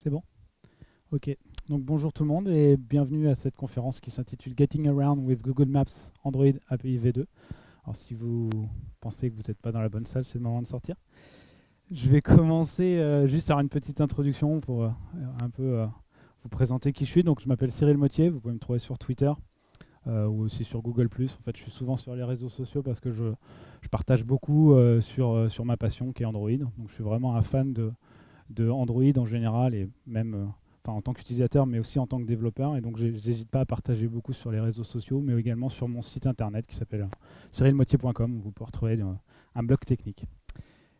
C'est bon? Ok. Donc bonjour tout le monde et bienvenue à cette conférence qui s'intitule Getting Around with Google Maps Android API V2. Alors si vous pensez que vous n'êtes pas dans la bonne salle, c'est le moment de sortir. Je vais commencer juste par une petite introduction pour un peu vous présenter qui je suis. Donc je m'appelle Cyril Mottier, vous pouvez me trouver sur Twitter ou aussi sur Google+. En fait, je suis souvent sur les réseaux sociaux parce que je partage beaucoup sur ma passion qui est Android. Donc je suis vraiment un fan de Android en général et même en tant qu'utilisateur mais aussi en tant que développeur, et donc j'hésite pas à partager beaucoup sur les réseaux sociaux mais également sur mon site internet qui s'appelle cyrilmottier.com où vous pouvez retrouver un blog technique.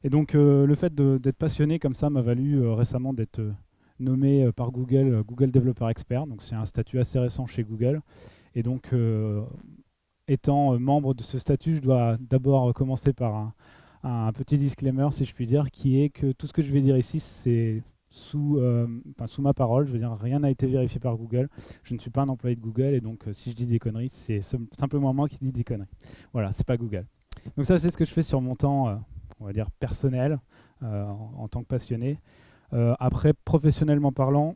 Et donc le fait d'être passionné comme ça m'a valu récemment d'être nommé par Google Google Developer Expert. Donc c'est un statut assez récent chez Google, et donc étant membre de ce statut, je dois d'abord commencer par un petit disclaimer, si je puis dire, qui est que tout ce que je vais dire ici, c'est sous ma parole. Je veux dire, rien n'a été vérifié par Google. Je ne suis pas un employé de Google, et donc si je dis des conneries, c'est simplement moi qui dis des conneries. Voilà, c'est pas Google. Donc ça, c'est ce que je fais sur mon temps, on va dire, personnel, en tant que passionné. Après, professionnellement parlant,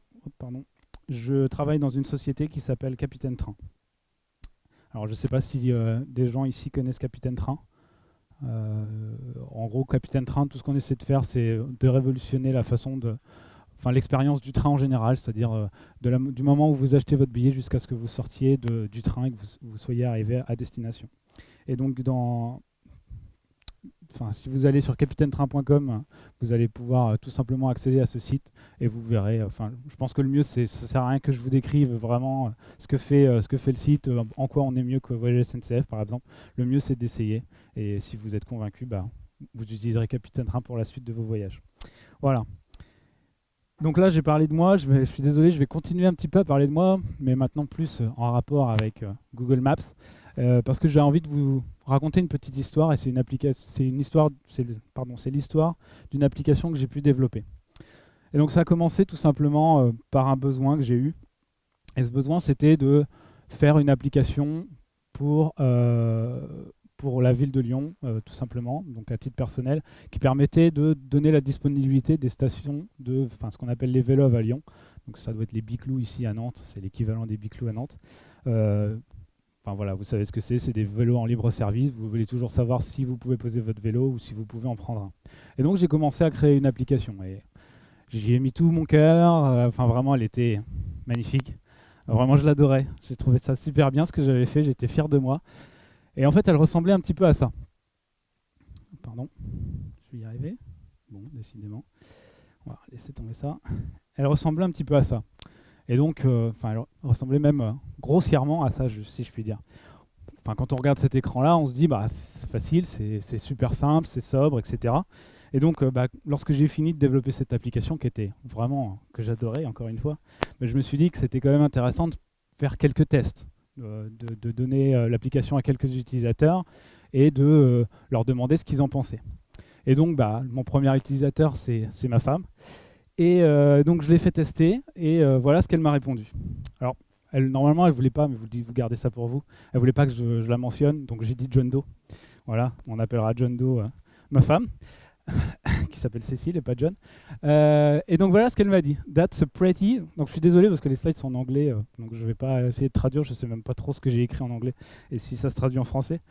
je travaille dans une société qui s'appelle Capitaine Train. Alors, je ne sais pas si des gens ici connaissent Capitaine Train. En gros, Capitaine Train, tout ce qu'on essaie de faire, c'est de révolutionner la façon l'expérience du train en général, c'est-à-dire du moment où vous achetez votre billet jusqu'à ce que vous sortiez du train et que vous soyez arrivé à destination. Et donc, si vous allez sur capitainetrain.com, vous allez pouvoir tout simplement accéder à ce site et vous verrez. Je pense que le mieux, ça sert à rien que je vous décrive vraiment ce que fait le site, en quoi on est mieux que Voyage SNCF par exemple. Le mieux, c'est d'essayer, et si vous êtes convaincu, vous utiliserez Capitaine Train pour la suite de vos voyages. Voilà. Donc là, j'ai parlé de moi. Je suis désolé, je vais continuer un petit peu à parler de moi, mais maintenant plus en rapport avec Google Maps. Parce que j'ai envie de vous raconter une petite histoire, et c'est l'histoire d'une application que j'ai pu développer. Et donc ça a commencé tout simplement par un besoin que j'ai eu. Et ce besoin, c'était de faire une application pour la ville de Lyon, tout simplement, donc à titre personnel, qui permettait de donner la disponibilité des stations ce qu'on appelle les Vélov à Lyon. Donc ça doit être les Biclous ici à Nantes, c'est l'équivalent des Biclous à Nantes. Voilà, vous savez ce que c'est des vélos en libre service. Vous voulez toujours savoir si vous pouvez poser votre vélo ou si vous pouvez en prendre un. Et donc j'ai commencé à créer une application, et j'y ai mis tout mon cœur. Vraiment, elle était magnifique. Vraiment, je l'adorais. J'ai trouvé ça super bien ce que j'avais fait, j'étais fier de moi. Et en fait, elle ressemblait un petit peu à ça. Pardon, je vais y arriver. Bon, décidément. On va laisser tomber ça. Elle ressemblait un petit peu à ça. Et donc, elle ressemblait même grossièrement à ça, si je puis dire. Quand on regarde cet écran-là, on se dit, c'est facile, c'est super simple, c'est sobre, etc. Et donc, lorsque j'ai fini de développer cette application, que j'adorais, encore une fois, je me suis dit que c'était quand même intéressant de faire quelques tests, de donner l'application à quelques utilisateurs et de leur demander ce qu'ils en pensaient. Et donc, mon premier utilisateur, c'est ma femme. Et donc je l'ai fait tester, et voilà ce qu'elle m'a répondu. Alors, normalement, elle ne voulait pas, mais vous gardez ça pour vous. Elle ne voulait pas que je la mentionne, donc j'ai dit John Doe. Voilà, on appellera John Doe ma femme, qui s'appelle Cécile et pas John. Et donc voilà ce qu'elle m'a dit. That's pretty. Donc je suis désolé parce que les slides sont en anglais, donc je ne vais pas essayer de traduire, je ne sais même pas trop ce que j'ai écrit en anglais et si ça se traduit en français.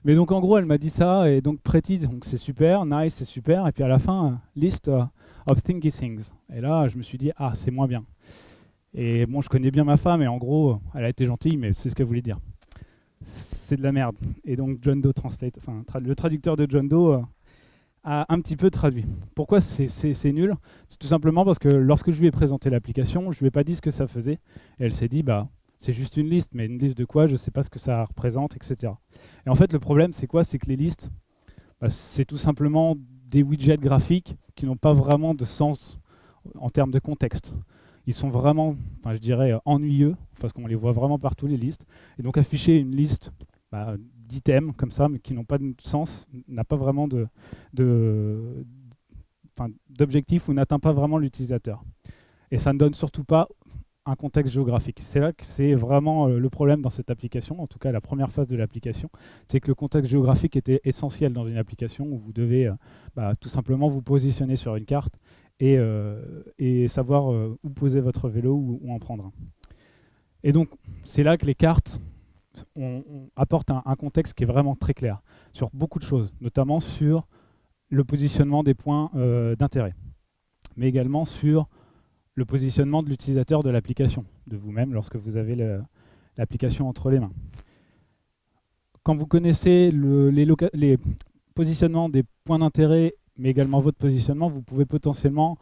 Mais donc en gros, elle m'a dit ça, et donc pretty, donc c'est super, nice, c'est super, et puis à la fin, list of thingy things. Et là, je me suis dit, c'est moins bien. Et bon, je connais bien ma femme, et en gros, elle a été gentille, mais c'est ce qu'elle voulait dire. C'est de la merde. Et donc John Doe Translate, le traducteur de John Doe a un petit peu traduit. Pourquoi c'est nul? C'est tout simplement parce que lorsque je lui ai présenté l'application, je lui ai pas dit ce que ça faisait, et elle s'est dit, c'est juste une liste, mais une liste de quoi? Je ne sais pas ce que ça représente, etc. Et en fait, le problème, c'est quoi? C'est que les listes, c'est tout simplement des widgets graphiques qui n'ont pas vraiment de sens en termes de contexte. Ils sont vraiment, je dirais, ennuyeux, parce qu'on les voit vraiment partout, les listes. Et donc, afficher une liste d'items comme ça, mais qui n'ont pas de sens, n'a pas vraiment d'objectif ou n'atteint pas vraiment l'utilisateur. Et ça ne donne surtout pas un contexte géographique. C'est là que c'est vraiment le problème dans cette application, en tout cas la première phase de l'application, c'est que le contexte géographique était essentiel dans une application où vous devez tout simplement vous positionner sur une carte et savoir où poser votre vélo ou où en prendre un. Et donc, c'est là que les cartes apportent un contexte qui est vraiment très clair sur beaucoup de choses, notamment sur le positionnement des points d'intérêt, mais également sur le positionnement de l'utilisateur de l'application, de vous-même lorsque vous avez l'application entre les mains. Quand vous connaissez les positionnements des points d'intérêt, mais également votre positionnement, vous pouvez potentiellement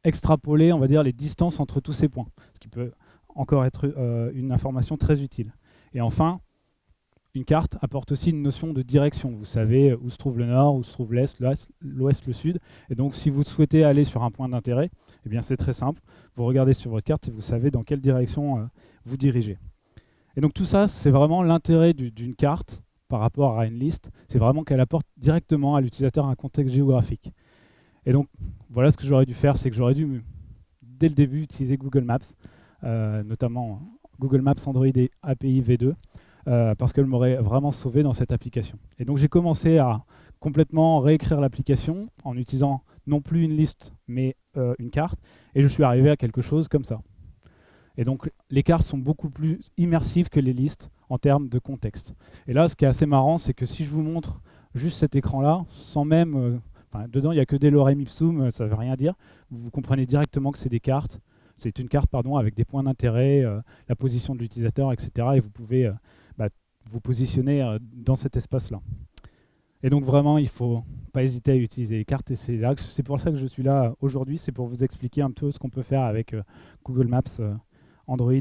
extrapoler, on va dire, les distances entre tous ces points, ce qui peut encore être une information très utile. Et enfin, une carte apporte aussi une notion de direction. Vous savez où se trouve le nord, où se trouve l'est, l'ouest, le sud. Et donc, si vous souhaitez aller sur un point d'intérêt, eh bien, c'est très simple. Vous regardez sur votre carte et vous savez dans quelle direction vous dirigez. Et donc, tout ça, c'est vraiment l'intérêt d'une carte par rapport à une liste. C'est vraiment qu'elle apporte directement à l'utilisateur un contexte géographique. Et donc, voilà ce que j'aurais dû faire, c'est que j'aurais dû, dès le début, utiliser Google Maps, notamment Google Maps Android et API V2, parce qu'elle m'aurait vraiment sauvé dans cette application. Et donc j'ai commencé à complètement réécrire l'application en utilisant non plus une liste, mais une carte, et je suis arrivé à quelque chose comme ça. Et donc les cartes sont beaucoup plus immersives que les listes en termes de contexte. Et là, ce qui est assez marrant, c'est que si je vous montre juste cet écran-là, sans même... dedans, il n'y a que des lorem ipsum, ça ne veut rien dire. Vous comprenez directement que c'est des cartes. C'est une carte, pardon, avec des points d'intérêt, la position de l'utilisateur, etc. Et vous pouvez vous positionner dans cet espace-là. Et donc vraiment, il ne faut pas hésiter à utiliser les cartes. Et c'est pour ça que je suis là aujourd'hui. C'est pour vous expliquer un peu ce qu'on peut faire avec Google Maps Android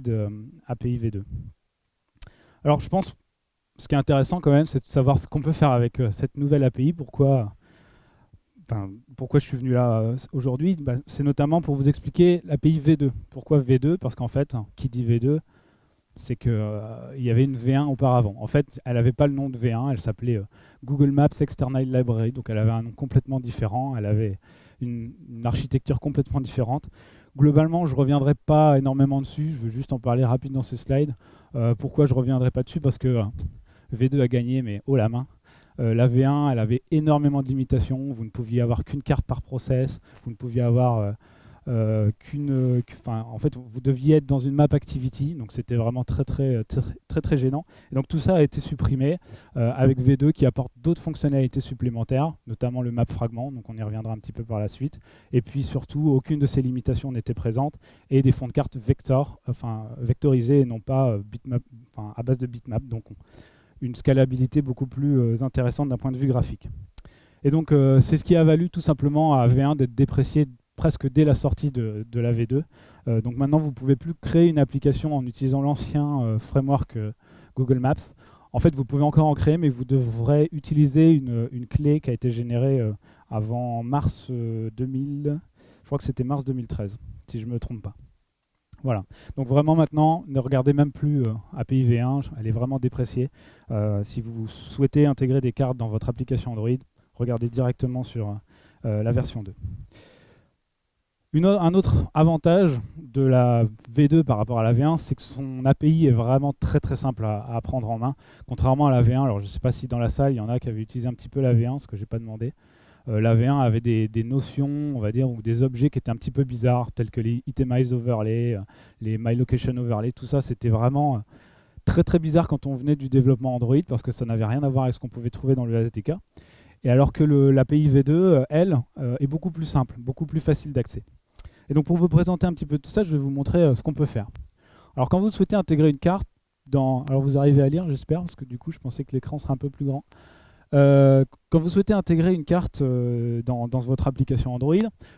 API V2. Alors je pense, ce qui est intéressant quand même, c'est de savoir ce qu'on peut faire avec cette nouvelle API. Pourquoi je suis venu là aujourd'hui, c'est notamment pour vous expliquer l'API V2. Pourquoi V2? Parce qu'en fait, qui dit V2, c'est qu'il y avait une V1 auparavant. En fait, elle n'avait pas le nom de V1, elle s'appelait Google Maps External Library, donc elle avait un nom complètement différent, elle avait une architecture complètement différente. Globalement, je ne reviendrai pas énormément dessus, je veux juste en parler rapide dans ce slide. Pourquoi je ne reviendrai pas dessus? Parce que V2 a gagné, mais haut la main. La V1, elle avait énormément de limitations. Vous ne pouviez avoir qu'une carte par process. Vous ne pouviez avoir en fait, vous deviez être dans une map activity. Donc, c'était vraiment très gênant. Et donc, tout ça a été supprimé avec V2 qui apporte d'autres fonctionnalités supplémentaires, notamment le map fragment. Donc, on y reviendra un petit peu par la suite. Et puis, surtout, aucune de ces limitations n'était présente et des fonds de carte vectorisés et non pas à base de bitmap. Donc, une scalabilité beaucoup plus intéressante d'un point de vue graphique. Et donc, c'est ce qui a valu tout simplement à V1 d'être déprécié presque dès la sortie de la V2. Donc maintenant, vous ne pouvez plus créer une application en utilisant l'ancien framework Google Maps. En fait, vous pouvez encore en créer, mais vous devrez utiliser une clé qui a été générée avant mars 2000. Je crois que c'était mars 2013, si je ne me trompe pas. Voilà, donc vraiment maintenant, ne regardez même plus API V1, elle est vraiment dépréciée. Si vous souhaitez intégrer des cartes dans votre application Android, regardez directement sur la version 2. Un autre avantage de la V2 par rapport à la V1, c'est que son API est vraiment très simple à prendre en main, contrairement à la V1. Alors je ne sais pas si dans la salle, il y en a qui avaient utilisé un petit peu la V1, ce que je n'ai pas demandé. La V1 avait des notions, on va dire, ou des objets qui étaient un petit peu bizarres, tels que les Itemized Overlay, les My Location Overlay, tout ça, c'était vraiment très bizarre quand on venait du développement Android, parce que ça n'avait rien à voir avec ce qu'on pouvait trouver dans le SDK. Et alors que l'API V2, elle, est beaucoup plus simple, beaucoup plus facile d'accès. Et donc pour vous présenter un petit peu tout ça, je vais vous montrer ce qu'on peut faire. Alors quand vous souhaitez intégrer une carte, alors vous arrivez à lire, j'espère, parce que du coup je pensais que l'écran serait un peu plus grand. Quand vous souhaitez intégrer une carte dans votre application Android,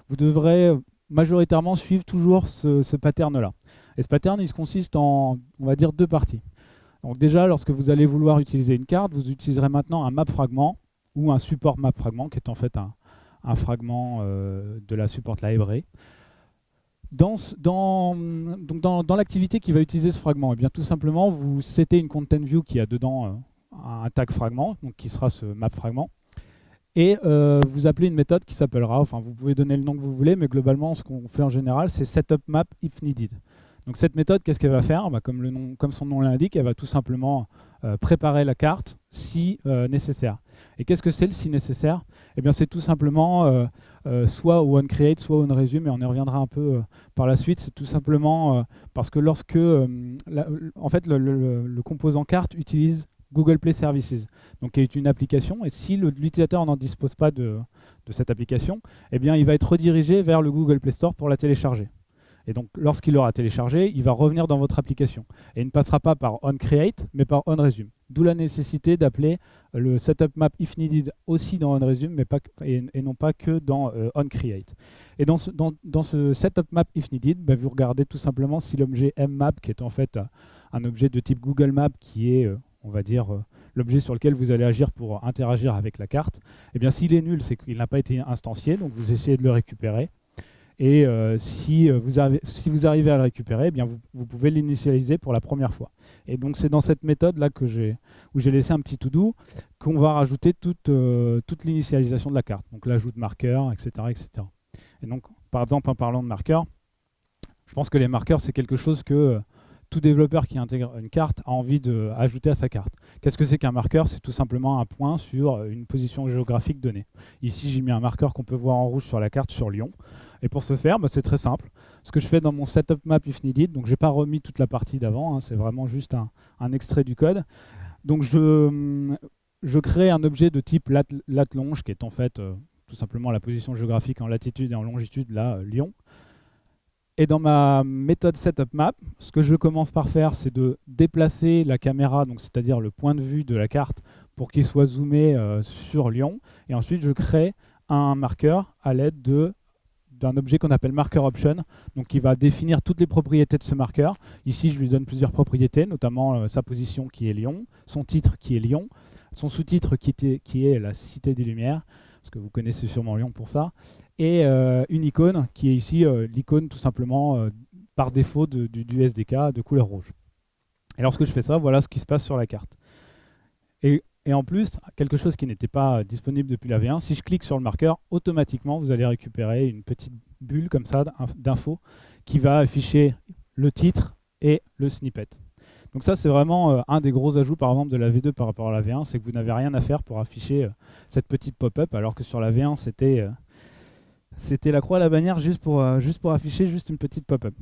vous devrez majoritairement suivre toujours ce pattern-là. Et ce pattern, il consiste en, on va dire, deux parties. Donc déjà, lorsque vous allez vouloir utiliser une carte, vous utiliserez maintenant un map fragment ou un support map fragment, qui est en fait un fragment de la support library. Dans l'activité qui va utiliser ce fragment, eh bien, tout simplement, vous setez une content view qui a dedans un tag fragment, donc qui sera ce map fragment, et vous appelez une méthode qui s'appellera, enfin vous pouvez donner le nom que vous voulez, mais globalement ce qu'on fait en général, c'est setup map if needed. Donc cette méthode, qu'est-ce qu'elle va faire? Comme son nom l'indique, elle va tout simplement préparer la carte si nécessaire. Et qu'est-ce que c'est le si nécessaire? Eh bien, c'est tout simplement soit onCreate, soit onResume, et on y reviendra un peu par la suite. C'est tout simplement parce que lorsque, en fait, le composant carte utilise Google Play Services, donc qui est une application, et si l'utilisateur n'en dispose pas de cette application, eh bien, il va être redirigé vers le Google Play Store pour la télécharger. Et donc, lorsqu'il l'aura téléchargé, il va revenir dans votre application. Et il ne passera pas par onCreate, mais par onResume. D'où la nécessité d'appeler le setup map if needed aussi dans onResume, mais pas, et non pas que dans onCreate. Et dans ce setup map if needed, bah, vous regardez tout simplement si l'objet mmap, qui est en fait un objet de type Google Maps, qui est, on va dire, l'objet sur lequel vous allez agir pour interagir avec la carte, eh bien, s'il est nul, c'est qu'il n'a pas été instancié, donc vous essayez de le récupérer. Et si vous arrivez à le récupérer, eh bien vous pouvez l'initialiser pour la première fois. Et donc c'est dans cette méthode-là où j'ai laissé un petit to-do qu'on va rajouter toute l'initialisation de la carte. Donc l'ajout de marqueurs, etc., etc. Et donc, par exemple, en parlant de marqueurs, je pense que les marqueurs, c'est quelque chose que tout développeur qui intègre une carte a envie d'ajouter à sa carte. Qu'est-ce que c'est qu'un marqueur? C'est tout simplement un point sur une position géographique donnée. Ici, j'ai mis un marqueur qu'on peut voir en rouge sur la carte sur Lyon. Et pour ce faire, bah, c'est très simple. Ce que je fais dans mon setup map if needed, donc je n'ai pas remis toute la partie d'avant, hein, c'est vraiment juste un extrait du code. Donc je crée un objet de type lat-longe, qui est en fait tout simplement la position géographique en latitude et en longitude, là, Lyon. Et dans ma méthode setup map, ce que je commence par faire, c'est de déplacer la caméra, donc c'est-à-dire le point de vue de la carte, pour qu'il soit zoomé sur Lyon. Et ensuite, je crée un marqueur à l'aide d'un objet qu'on appelle marker option, donc qui va définir toutes les propriétés de ce marqueur. Ici, je lui donne plusieurs propriétés, notamment sa position qui est Lyon, son titre qui est Lyon, son sous-titre qui est la Cité des Lumières, parce que vous connaissez sûrement Lyon pour ça, et une icône qui est ici l'icône tout simplement par défaut du SDK de couleur rouge. Et lorsque je fais ça, voilà ce qui se passe sur la carte. Et en plus, quelque chose qui n'était pas disponible depuis la V1, si je clique sur le marqueur, automatiquement, vous allez récupérer une petite bulle comme ça d'infos qui va afficher le titre et le snippet. Donc ça, c'est vraiment un des gros ajouts, par exemple, de la V2 par rapport à la V1, c'est que vous n'avez rien à faire pour afficher cette petite pop-up, alors que sur la V1, c'était la croix à la bannière juste pour afficher juste une petite pop-up.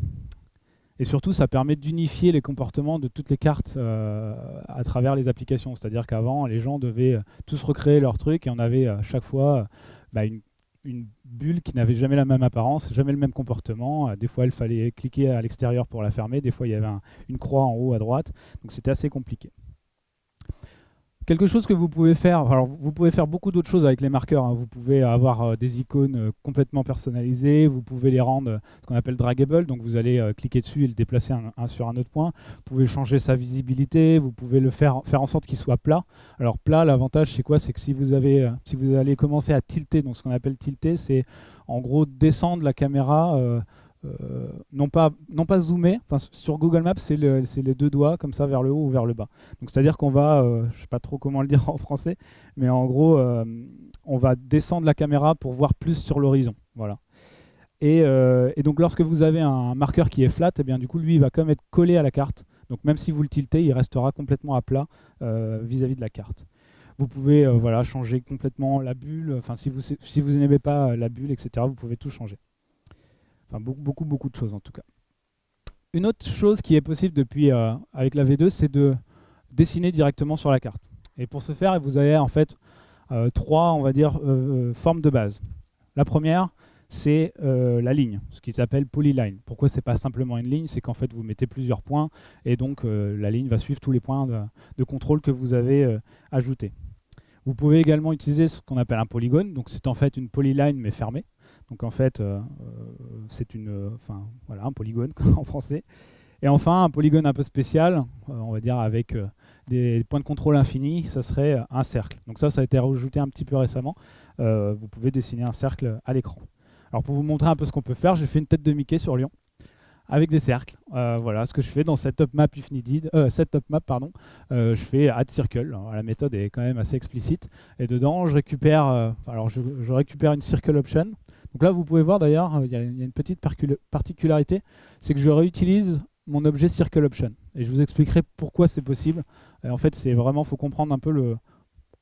Et surtout, ça permet d'unifier les comportements de toutes les cartes à travers les applications. C'est-à-dire qu'avant, les gens devaient tous recréer leur truc et on avait à chaque fois une bulle qui n'avait jamais la même apparence, jamais le même comportement. Des fois, il fallait cliquer à l'extérieur pour la fermer. Des fois, il y avait une croix en haut à droite. Donc, c'était assez compliqué. Quelque chose que vous pouvez faire, alors vous pouvez faire beaucoup d'autres choses avec les marqueurs, hein. Vous pouvez avoir des icônes complètement personnalisées, vous pouvez les rendre ce qu'on appelle draggable, donc vous allez cliquer dessus et le déplacer sur un autre point. Vous pouvez changer sa visibilité, vous pouvez le faire en sorte qu'il soit plat. Alors plat, l'avantage c'est quoi? C'est que si vous allez commencer à tilter, donc ce qu'on appelle tilter, c'est en gros descendre la caméra, non pas zoomer, sur Google Maps c'est les deux doigts comme ça vers le haut ou vers le bas. Donc c'est-à-dire qu'on va, je ne sais pas trop comment le dire en français, mais en gros on va descendre la caméra pour voir plus sur l'horizon. Voilà. Et donc lorsque vous avez un marqueur qui est flat, et bien du coup lui il va quand même être collé à la carte. Donc même si vous le tiltez, il restera complètement à plat vis-à-vis de la carte. Vous pouvez voilà, changer complètement la bulle, enfin si vous n'aimez pas la bulle, etc., vous pouvez tout changer. Enfin, beaucoup de choses en tout cas. Une autre chose qui est possible depuis avec la V2, c'est de dessiner directement sur la carte. Et pour ce faire, vous avez en fait trois, on va dire, formes de base. La première, c'est la ligne, ce qui s'appelle polyline. Pourquoi c'est pas simplement une ligne? C'est qu'en fait, vous mettez plusieurs points et donc la ligne va suivre tous les points de contrôle que vous avez ajoutés. Vous pouvez également utiliser ce qu'on appelle un polygone. Donc c'est en fait une polyline mais fermée. Donc en fait, c'est voilà, un polygone en français. Et enfin, un polygone un peu spécial, on va dire avec des points de contrôle infinis, ça serait un cercle. Donc ça a été rajouté un petit peu récemment. Vous pouvez dessiner un cercle à l'écran. Alors pour vous montrer un peu ce qu'on peut faire, j'ai fait une tête de Mickey sur Lyon avec des cercles. Voilà ce que je fais dans setup map if needed. Je fais add circle. Alors, la méthode est quand même assez explicite. Et dedans, je récupère, je récupère une circle option. Donc là, vous pouvez voir d'ailleurs, il y a une petite particularité, c'est que je réutilise mon objet circle option. Et je vous expliquerai pourquoi c'est possible. Et en fait, c'est vraiment, faut comprendre un peu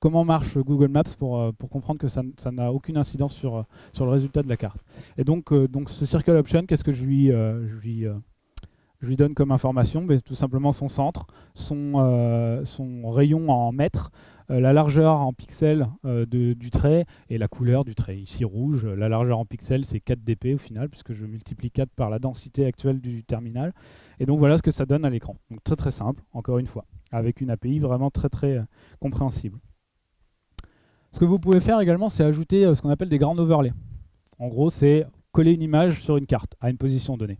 comment marche Google Maps pour comprendre que ça n'a aucune incidence sur le résultat de la carte. Et donc ce circle option, qu'est-ce que je lui donne comme information? Tout simplement son centre, son rayon en mètres, la largeur en pixels du trait et la couleur du trait. Ici rouge, la largeur en pixels c'est 4 dp au final, puisque je multiplie 4 par la densité actuelle du terminal. Et donc voilà ce que ça donne à l'écran. Donc très très simple, encore une fois, avec une API vraiment très très compréhensible. Ce que vous pouvez faire également, c'est ajouter ce qu'on appelle des ground overlays. En gros, c'est coller une image sur une carte à une position donnée.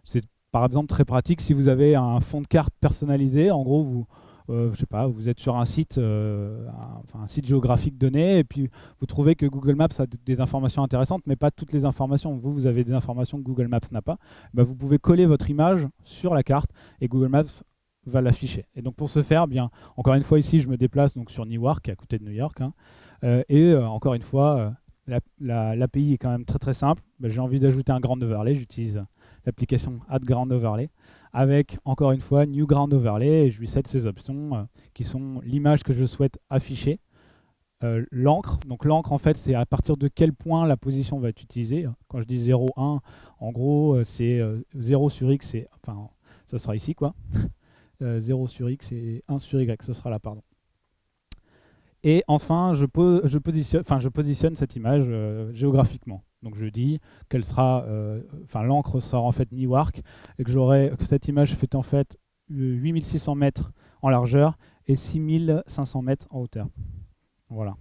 C'est par exemple très pratique si vous avez un fond de carte personnalisé. En gros, je sais pas, vous êtes sur un site géographique donné et puis vous trouvez que Google Maps a des informations intéressantes, mais pas toutes les informations. Vous avez des informations que Google Maps n'a pas. Vous pouvez coller votre image sur la carte et Google Maps va l'afficher. Et donc pour ce faire, encore une fois ici, je me déplace donc sur Newark, à côté de New York, encore une fois, l'API est quand même très très simple. J'ai envie d'ajouter un Ground Overlay, j'utilise l'application Add Ground Overlay avec, encore une fois, New Ground Overlay, et je lui set ces options qui sont l'image que je souhaite afficher, l'encre. Donc l'encre, en fait, c'est à partir de quel point la position va être utilisée. Quand je dis 0, 1, en gros, c'est 0 sur X, ça sera ici, quoi. 0 sur X et 1 sur Y, ça sera là, pardon. Et enfin, je positionne cette image géographiquement. Donc je dis qu'elle sera, l'encre sera en fait Newark et que cette image fait en fait 8600 mètres en largeur et 6500 mètres en hauteur. Voilà.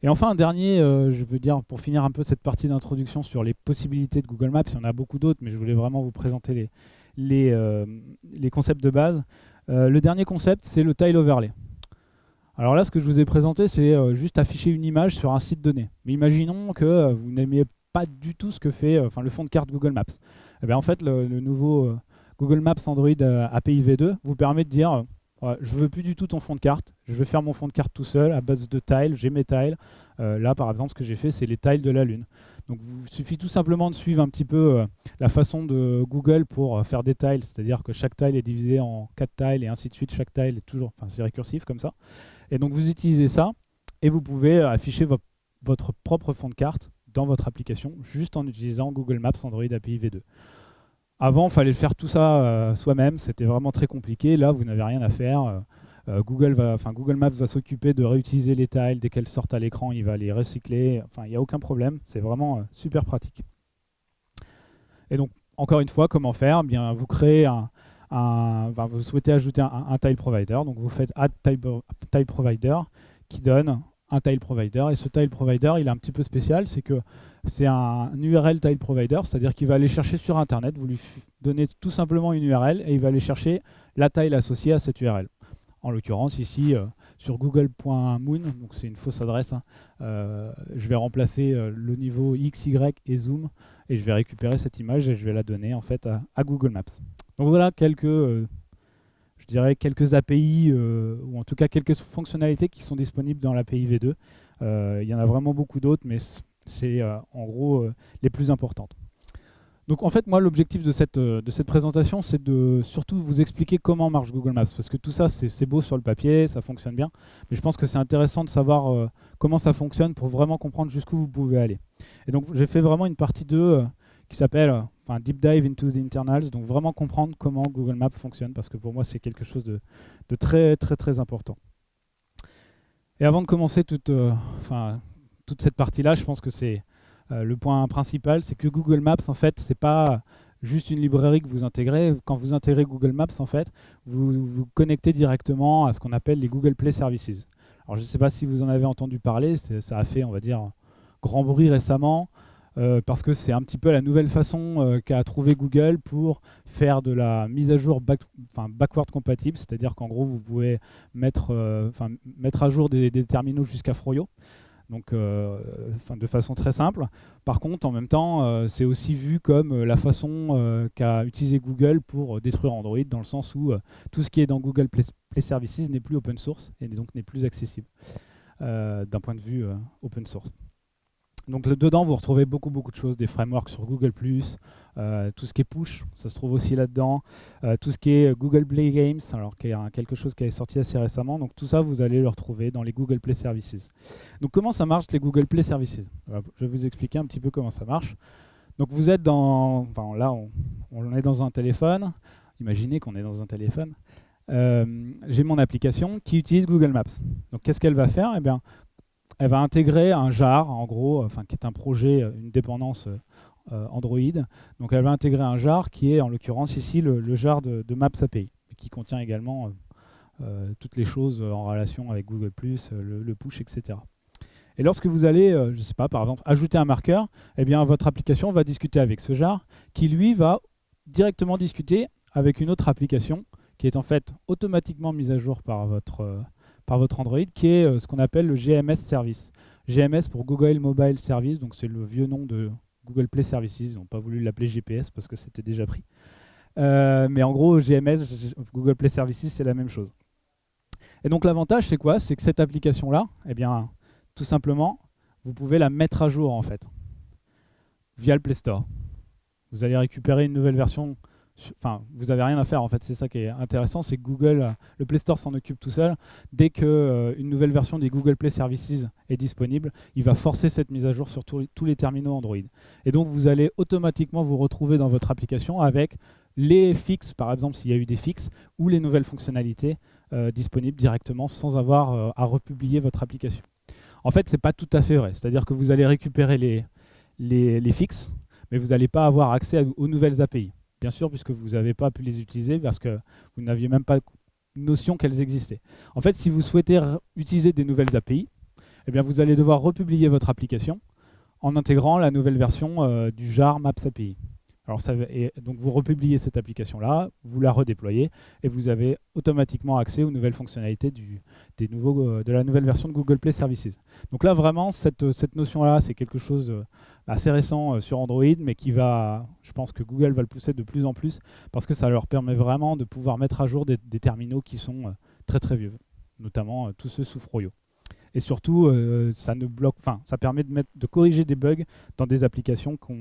Et enfin un dernier, je veux dire pour finir un peu cette partie d'introduction sur les possibilités de Google Maps. Il y en a beaucoup d'autres, mais je voulais vraiment vous présenter les concepts de base. Le dernier concept, c'est le tile overlay. Alors là, ce que je vous ai présenté, c'est juste afficher une image sur un site donné. Mais imaginons que vous n'aimiez pas du tout ce que fait le fond de carte Google Maps. Et bien, en fait, le nouveau Google Maps Android API V2 vous permet de dire je ne veux plus du tout ton fond de carte, je vais faire mon fond de carte tout seul à base de tiles, j'ai mes tiles. Là, par exemple, ce que j'ai fait, c'est les tiles de la Lune. Donc, il suffit tout simplement de suivre un petit peu la façon de Google pour faire des tiles, c'est-à-dire que chaque tile est divisé en 4 tiles et ainsi de suite. Chaque tile est toujours, c'est récursif comme ça. Et donc vous utilisez ça et vous pouvez afficher votre propre fond de carte dans votre application juste en utilisant Google Maps Android API V2. Avant, il fallait faire tout ça soi-même, c'était vraiment très compliqué. Là, vous n'avez rien à faire. Google Maps va s'occuper de réutiliser les tiles. Dès qu'elles sortent à l'écran, il va les recycler. Il n'y a aucun problème, c'est vraiment super pratique. Et donc, encore une fois, comment faire? Vous créez vous souhaitez ajouter un tile provider, donc vous faites add tile provider qui donne un tile provider, et ce tile provider il est un petit peu spécial, c'est que c'est un URL tile provider, c'est-à-dire qu'il va aller chercher sur internet, vous lui donnez tout simplement une URL et il va aller chercher la tile associée à cette URL. En l'occurrence ici sur google.moon, donc c'est une fausse adresse, je vais remplacer le niveau X, Y et zoom et je vais récupérer cette image et je vais la donner en fait à Google Maps. Donc voilà quelques API ou en tout cas quelques fonctionnalités qui sont disponibles dans l'API V2. Il y en a vraiment beaucoup d'autres, mais c'est en gros les plus importantes. Donc en fait, moi, l'objectif de cette présentation, c'est de surtout vous expliquer comment marche Google Maps, parce que tout ça, c'est beau sur le papier, ça fonctionne bien, mais je pense que c'est intéressant de savoir comment ça fonctionne pour vraiment comprendre jusqu'où vous pouvez aller. Et donc j'ai fait vraiment une partie 2 qui s'appelle Deep Dive into the Internals, donc vraiment comprendre comment Google Maps fonctionne, parce que pour moi, c'est quelque chose de très très très important. Et avant de commencer toute cette partie-là, je pense que c'est le point principal, c'est que Google Maps, en fait, c'est pas juste une librairie que vous intégrez. Quand vous intégrez Google Maps, en fait, vous vous connectez directement à ce qu'on appelle les Google Play Services. Alors, je ne sais pas si vous en avez entendu parler, ça a fait, on va dire, grand bruit récemment, parce que c'est un petit peu la nouvelle façon qu'a trouvé Google pour faire de la mise à jour backward compatible, c'est-à-dire qu'en gros, vous pouvez mettre à jour des terminaux jusqu'à Froyo. Donc, de façon très simple. Par contre, en même temps, c'est aussi vu comme la façon qu'a utilisé Google pour détruire Android, dans le sens où tout ce qui est dans Google Play Services n'est plus open source et donc n'est plus accessible d'un point de vue open source. Donc dedans, vous retrouvez beaucoup de choses, des frameworks sur Google+, tout ce qui est push, ça se trouve aussi là-dedans, tout ce qui est Google Play Games, alors qui est quelque chose qui est sorti assez récemment. Donc tout ça, vous allez le retrouver dans les Google Play Services. Donc comment ça marche les Google Play Services? Je vais vous expliquer un petit peu comment ça marche. Donc vous êtes dans, enfin là, on est dans un téléphone. Imaginez qu'on est dans un téléphone. J'ai mon application qui utilise Google Maps. Donc qu'est-ce qu'elle va faire? Eh bien, elle va intégrer un jar, en gros, enfin, qui est un projet, une dépendance Android. Donc elle va intégrer un jar qui est en l'occurrence ici le jar de Maps API, qui contient également toutes les choses en relation avec Google+, le push, etc. Et lorsque vous allez, je ne sais pas, par exemple, ajouter un marqueur, eh bien votre application va discuter avec ce jar qui, lui, va directement discuter avec une autre application qui est en fait automatiquement mise à jour par votre Android, qui est ce qu'on appelle le GMS Service. GMS pour Google Mobile Service, donc c'est le vieux nom de Google Play Services. Ils n'ont pas voulu l'appeler GPS parce que c'était déjà pris. Mais en gros, GMS, Google Play Services, c'est la même chose. Et donc l'avantage, c'est quoi? C'est que cette application-là, eh bien, tout simplement, vous pouvez la mettre à jour en fait, via le Play Store. Vous allez récupérer une nouvelle version. Enfin, vous n'avez rien à faire en fait, c'est ça qui est intéressant, c'est que Google, le Play Store s'en occupe tout seul. Dès qu'une nouvelle version des Google Play Services est disponible, il va forcer cette mise à jour sur tous les terminaux Android. Et donc vous allez automatiquement vous retrouver dans votre application avec les fixes, par exemple s'il y a eu des fixes, ou les nouvelles fonctionnalités disponibles directement sans avoir à republier votre application. En fait, ce n'est pas tout à fait vrai, c'est-à-dire que vous allez récupérer les fixes, mais vous n'allez pas avoir accès aux nouvelles API. Bien sûr, puisque vous n'avez pas pu les utiliser parce que vous n'aviez même pas notion qu'elles existaient. En fait, si vous souhaitez utiliser des nouvelles API, eh bien, vous allez devoir republier votre application en intégrant la nouvelle version du jar Maps API. Alors donc vous republiez cette application-là, vous la redéployez et vous avez automatiquement accès aux nouvelles fonctionnalités de la nouvelle version de Google Play Services. Donc là, vraiment, cette notion-là, c'est quelque chose assez récent sur Android, mais je pense que Google va le pousser de plus en plus parce que ça leur permet vraiment de pouvoir mettre à jour des terminaux qui sont très vieux, notamment tous ceux sous Froyo. Et surtout, ça permet de corriger des bugs dans des applications qui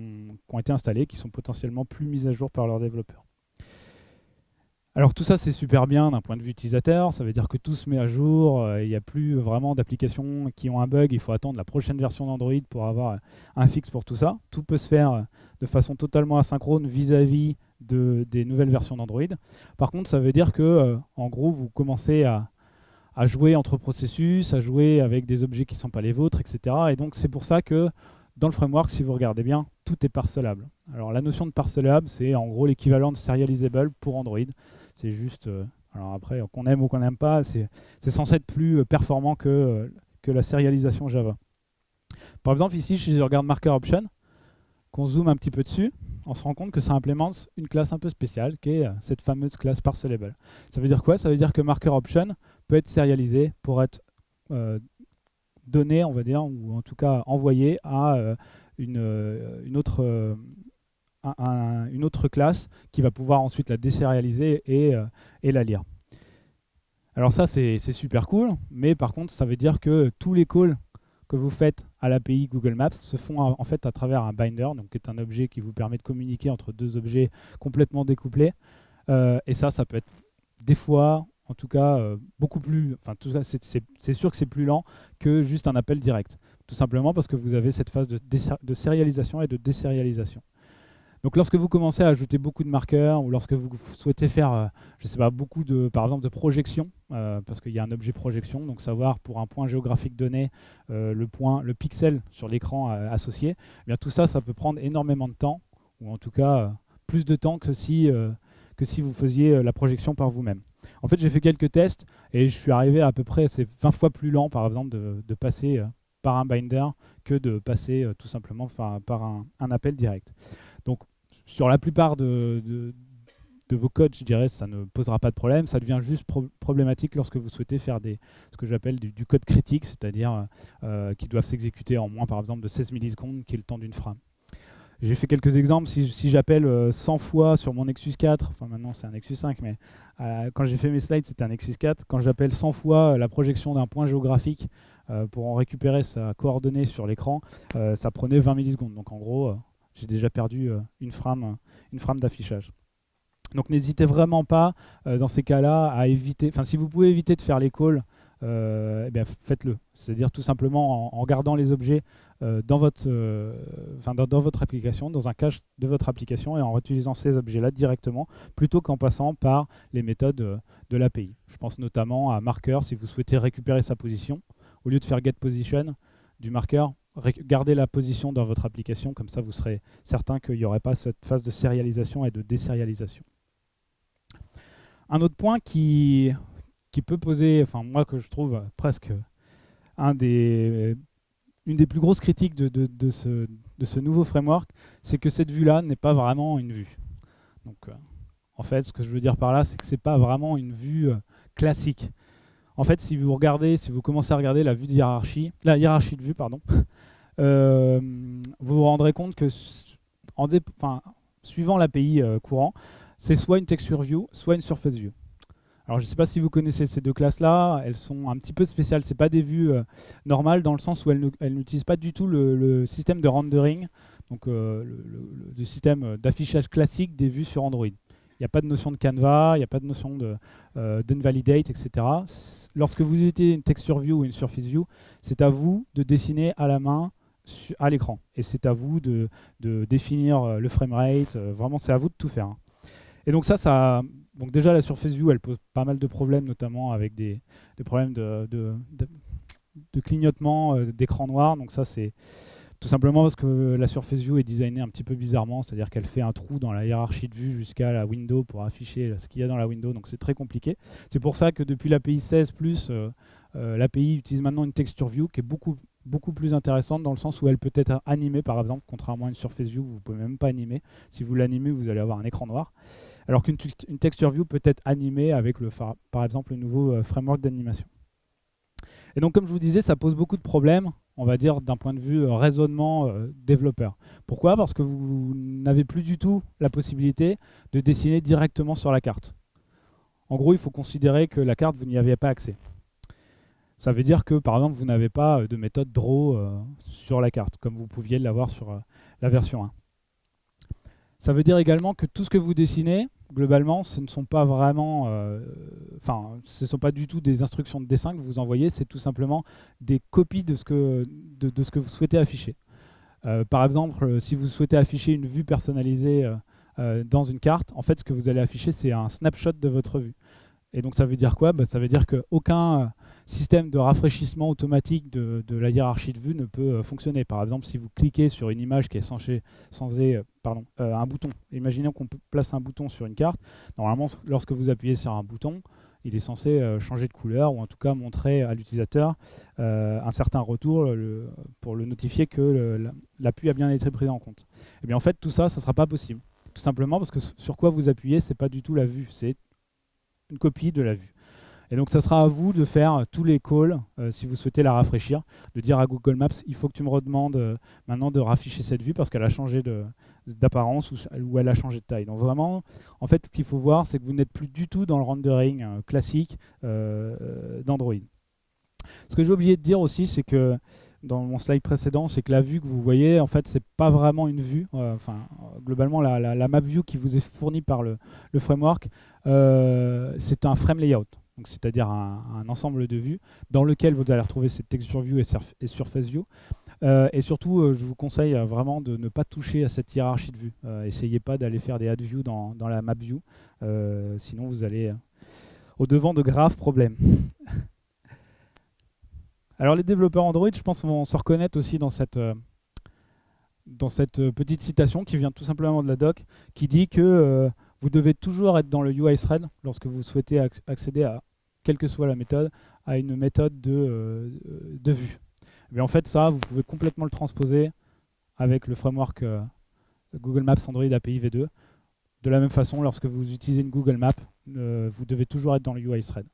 ont été installées, qui sont potentiellement plus mises à jour par leurs développeurs. Alors tout ça, c'est super bien d'un point de vue utilisateur. Ça veut dire que tout se met à jour. Il n'y a plus vraiment d'applications qui ont un bug. Il faut attendre la prochaine version d'Android pour avoir un fixe pour tout ça. Tout peut se faire de façon totalement asynchrone vis-à-vis des nouvelles versions d'Android. Par contre, ça veut dire que, en gros, vous commencez à jouer entre processus, à jouer avec des objets qui ne sont pas les vôtres, etc. Et donc c'est pour ça que dans le framework, si vous regardez bien, tout est parcelable. Alors la notion de parcelable, c'est en gros l'équivalent de serializable pour Android. C'est juste, alors après, qu'on aime ou qu'on n'aime pas, c'est censé être plus performant que la sérialisation Java. Par exemple, ici, si je regarde Marker Option, qu'on zoome un petit peu dessus, on se rend compte que ça implémente une classe un peu spéciale, qui est cette fameuse classe parcelable. Ça veut dire quoi? Ça veut dire que Marker Option peut être sérialisé pour être donné, on va dire, ou en tout cas envoyé à une autre classe qui va pouvoir ensuite la désérialiser et la lire. Alors ça, c'est super cool, mais par contre, ça veut dire que tous les calls que vous faites à l'API Google Maps se font en fait à travers un binder, donc qui est un objet qui vous permet de communiquer entre deux objets complètement découplés. Et ça peut être des fois, en tout cas, beaucoup plus. Enfin, en tout cas, c'est sûr que c'est plus lent que juste un appel direct. Tout simplement parce que vous avez cette phase de sérialisation et de désérialisation. Donc lorsque vous commencez à ajouter beaucoup de marqueurs ou lorsque vous souhaitez faire, je sais pas, beaucoup par exemple de projection, parce qu'il y a un objet projection, donc savoir pour un point géographique donné le pixel sur l'écran associé, eh bien tout ça, ça peut prendre énormément de temps, ou en tout cas plus de temps que si vous faisiez la projection par vous-même. En fait, j'ai fait quelques tests et je suis arrivé à peu près, c'est 20 fois plus lent par exemple de passer par un binder que de passer tout simplement par un appel direct. Donc sur la plupart de vos codes, je dirais, ça ne posera pas de problème. Ça devient juste problématique lorsque vous souhaitez faire ce que j'appelle du code critique, c'est-à-dire qui doivent s'exécuter en moins, par exemple, de 16 millisecondes, qui est le temps d'une frame. J'ai fait quelques exemples. Si j'appelle 100 fois sur mon Nexus 4, enfin maintenant c'est un Nexus 5, mais quand j'ai fait mes slides, c'était un Nexus 4. Quand j'appelle 100 fois la projection d'un point géographique pour en récupérer sa coordonnée sur l'écran, ça prenait 20 millisecondes. Donc en gros, j'ai déjà perdu une frame d'affichage. Donc n'hésitez vraiment pas dans ces cas-là à éviter, enfin si vous pouvez éviter de faire les calls, eh bien, faites-le. C'est-à-dire tout simplement en gardant les objets dans votre application, dans un cache de votre application et en utilisant ces objets-là directement plutôt qu'en passant par les méthodes de l'API. Je pense notamment à marker si vous souhaitez récupérer sa position. Au lieu de faire getPosition du marqueur, gardez la position dans votre application, comme ça vous serez certain qu'il n'y aurait pas cette phase de sérialisation et de désérialisation. Un autre point qui peut poser, enfin moi que je trouve presque une des plus grosses critiques de ce nouveau framework, c'est que cette vue-là n'est pas vraiment une vue. Donc en fait, ce que je veux dire par là, c'est que ce n'est pas vraiment une vue classique. En fait, si vous commencez à regarder la hiérarchie de vue, pardon, vous vous rendrez compte que suivant l'API courant, c'est soit une texture view, soit une surface view. Alors je ne sais pas si vous connaissez ces deux classes-là, elles sont un petit peu spéciales. Ce n'est pas des vues normales dans le sens où elles n'utilisent pas du tout le système de rendering, donc le système d'affichage classique des vues sur Android. Il n'y a pas de notion de canvas, il n'y a pas de notion d'invalidate, etc. Lorsque vous utilisez une texture view ou une surface view, c'est à vous de dessiner à la main à l'écran. Et c'est à vous de définir le framerate. Vraiment, c'est à vous de tout faire. Et donc donc déjà, la surface view, elle pose pas mal de problèmes, notamment avec des problèmes de clignotement d'écran noir. Donc ça, c'est tout simplement parce que la surface view est designée un petit peu bizarrement, c'est-à-dire qu'elle fait un trou dans la hiérarchie de vue jusqu'à la window pour afficher ce qu'il y a dans la window, donc c'est très compliqué. C'est pour ça que depuis l'API 16+, l'API utilise maintenant une texture view qui est beaucoup plus intéressante dans le sens où elle peut être animée, par exemple, contrairement à une surface view, vous ne pouvez même pas animer. Si vous l'animez, vous allez avoir un écran noir. Alors qu'une texture view peut être animée avec, par exemple, le nouveau framework d'animation. Et donc, comme je vous disais, ça pose beaucoup de problèmes, on va dire, d'un point de vue raisonnement développeur. Pourquoi? Parce que vous n'avez plus du tout la possibilité de dessiner directement sur la carte. En gros, il faut considérer que la carte, vous n'y aviez pas accès. Ça veut dire que, par exemple, vous n'avez pas de méthode draw sur la carte, comme vous pouviez l'avoir sur la version 1. Ça veut dire également que tout ce que vous dessinez, globalement, ce ne sont pas vraiment, ce ne sont pas du tout des instructions de dessin que vous envoyez, c'est tout simplement des copies de ce que vous souhaitez afficher. Par exemple, si vous souhaitez afficher une vue personnalisée dans une carte, en fait, ce que vous allez afficher, c'est un snapshot de votre vue. Et donc, ça veut dire quoi? Ça veut dire qu'aucun système de rafraîchissement automatique de la hiérarchie de vue ne peut fonctionner. Par exemple, si vous cliquez sur une image qui est censée un bouton. Imaginons qu'on place un bouton sur une carte. Normalement, lorsque vous appuyez sur un bouton, il est censé changer de couleur ou en tout cas montrer à l'utilisateur un certain retour pour le notifier que l'appui a bien été pris en compte. Et bien en fait, tout ça, ça ne sera pas possible. Tout simplement parce que sur quoi vous appuyez, ce n'est pas du tout la vue, c'est une copie de la vue. Et donc ça sera à vous de faire tous les calls si vous souhaitez la rafraîchir, de dire à Google Maps, il faut que tu me redemandes maintenant de rafficher cette vue parce qu'elle a changé d'apparence ou elle a changé de taille. Donc vraiment, en fait, ce qu'il faut voir, c'est que vous n'êtes plus du tout dans le rendering classique d'Android. Ce que j'ai oublié de dire aussi, c'est que dans mon slide précédent, c'est que la vue que vous voyez, en fait, c'est pas vraiment une vue. Globalement, la map view qui vous est fournie par le framework, c'est un frame layout. C'est-à-dire un ensemble de vues dans lequel vous allez retrouver cette texture view et surface view. Et surtout, je vous conseille vraiment de ne pas toucher à cette hiérarchie de vues. Essayez pas d'aller faire des add view dans la map view, sinon vous allez au-devant de graves problèmes. Alors les développeurs Android, je pense, vont se reconnaître aussi dans cette petite citation qui vient tout simplement de la doc, qui dit que vous devez toujours être dans le UI thread lorsque vous souhaitez accéder à, quelle que soit la méthode, à une méthode de vue. Mais en fait, ça, vous pouvez complètement le transposer avec le framework Google Maps Android API V2. De la même façon, lorsque vous utilisez une Google Map, vous devez toujours être dans le UI thread.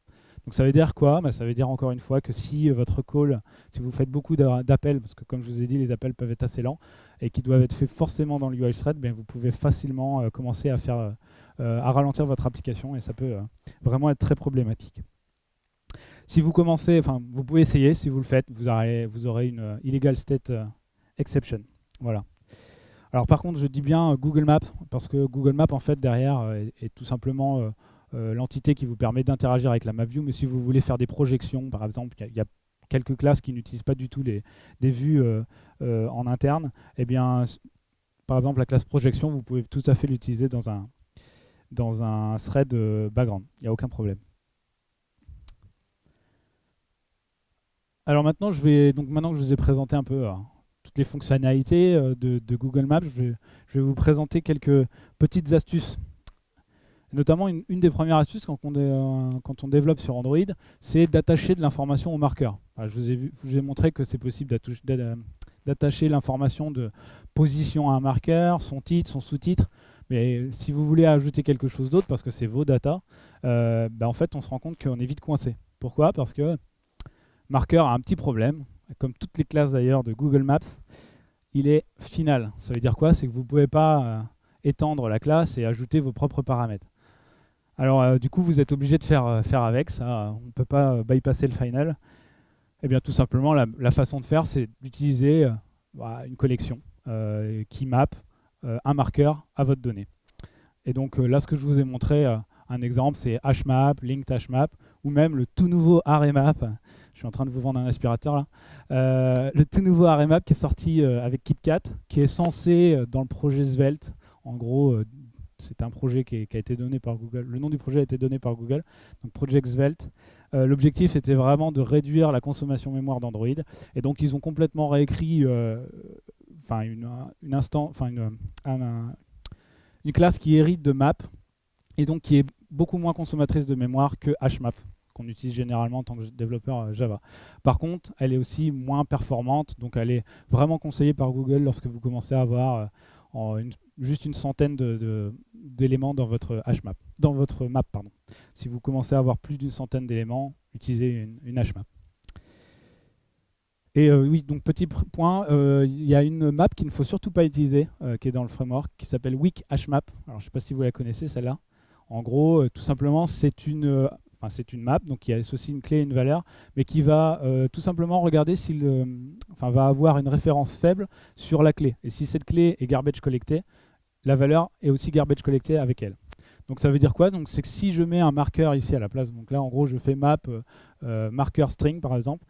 Donc ça veut dire quoi? Ça veut dire encore une fois que si votre call, si vous faites beaucoup d'appels, parce que comme je vous ai dit, les appels peuvent être assez lents et qui doivent être faits forcément dans l'UI thread, vous pouvez facilement commencer à à ralentir votre application et ça peut vraiment être très problématique. Si vous commencez, enfin vous pouvez essayer, si vous le faites, vous aurez une illegal state exception. Voilà. Alors par contre, je dis bien Google Maps, parce que Google Maps, en fait, derrière, est tout simplement l'entité qui vous permet d'interagir avec la map view. Mais si vous voulez faire des projections, par exemple, il y a quelques classes qui n'utilisent pas du tout des vues en interne. Eh bien, par exemple, la classe projection, vous pouvez tout à fait l'utiliser dans un thread background. Il n'y a aucun problème. Alors maintenant, maintenant que je vous ai présenté un peu toutes les fonctionnalités de Google Maps, je vais vous présenter quelques petites astuces. Notamment, une des premières astuces quand on développe sur Android, c'est d'attacher de l'information au marqueur. Alors, je vous ai montré que c'est possible d'attacher l'information de position à un marqueur, son titre, son sous-titre. Mais si vous voulez ajouter quelque chose d'autre, parce que c'est vos data, en fait, on se rend compte qu'on est vite coincé. Pourquoi? Parce que marqueur a un petit problème, comme toutes les classes d'ailleurs de Google Maps, il est final. Ça veut dire quoi? C'est que vous ne pouvez pas étendre la classe et ajouter vos propres paramètres. Alors du coup, vous êtes obligé de faire avec ça. On ne peut pas bypasser le final. Eh bien, tout simplement, la façon de faire, c'est d'utiliser une collection qui map un marqueur à votre donnée. Et donc là, ce que je vous ai montré, un exemple, c'est HMap, Linked HMap, ou même le tout nouveau ArrayMap. Je suis en train de vous vendre un aspirateur là. Le tout nouveau ArrayMap qui est sorti avec KitKat, qui est censé, dans le projet Svelte, en gros, c'est un projet qui a été donné par Google. Le nom du projet a été donné par Google, donc Project Svelte. L'objectif était vraiment de réduire la consommation mémoire d'Android. Et donc, ils ont complètement réécrit une classe qui hérite de map et donc qui est beaucoup moins consommatrice de mémoire que HMap, qu'on utilise généralement en tant que développeur Java. Par contre, elle est aussi moins performante, donc elle est vraiment conseillée par Google lorsque vous commencez à avoir juste une centaine d'éléments dans votre HMap, dans votre map, pardon. Si vous commencez à avoir plus d'une centaine d'éléments, utilisez une HMap. Et oui, donc petit point, il y a une map qu'il ne faut surtout pas utiliser, qui est dans le framework, qui s'appelle Weak HMap. Alors je ne sais pas si vous la connaissez celle-là. En gros, tout simplement, c'est une map, donc qui associe une clé et une valeur, mais qui va tout simplement regarder va avoir une référence faible sur la clé. Et si cette clé est garbage collectée, la valeur est aussi garbage collectée avec elle. Donc ça veut dire quoi? Donc c'est que si je mets un marqueur ici à la place, donc là en gros je fais map marqueur string par exemple,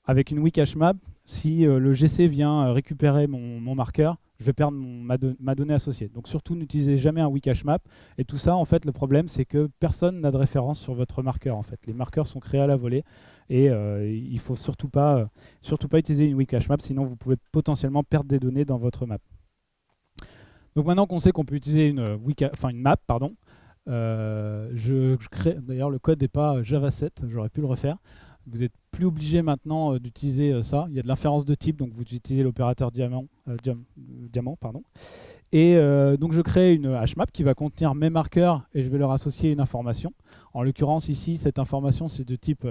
avec une weak hash map, si le GC vient récupérer mon marqueur, je vais perdre ma donnée associée. Donc surtout, n'utilisez jamais un weak hash map. Et tout ça, en fait, le problème, c'est que personne n'a de référence sur votre marqueur. En fait, les marqueurs sont créés à la volée et il ne faut surtout pas utiliser une weak hash map, sinon vous pouvez potentiellement perdre des données dans votre map. Donc maintenant qu'on sait qu'on peut utiliser une map, pardon, je crée. D'ailleurs, le code n'est pas Java 7, j'aurais pu le refaire. Vous n'êtes plus obligé maintenant d'utiliser ça. Il y a de l'inférence de type, donc vous utilisez l'opérateur diamant. Et donc je crée une HMap qui va contenir mes marqueurs et je vais leur associer une information. En l'occurrence ici, cette information c'est de type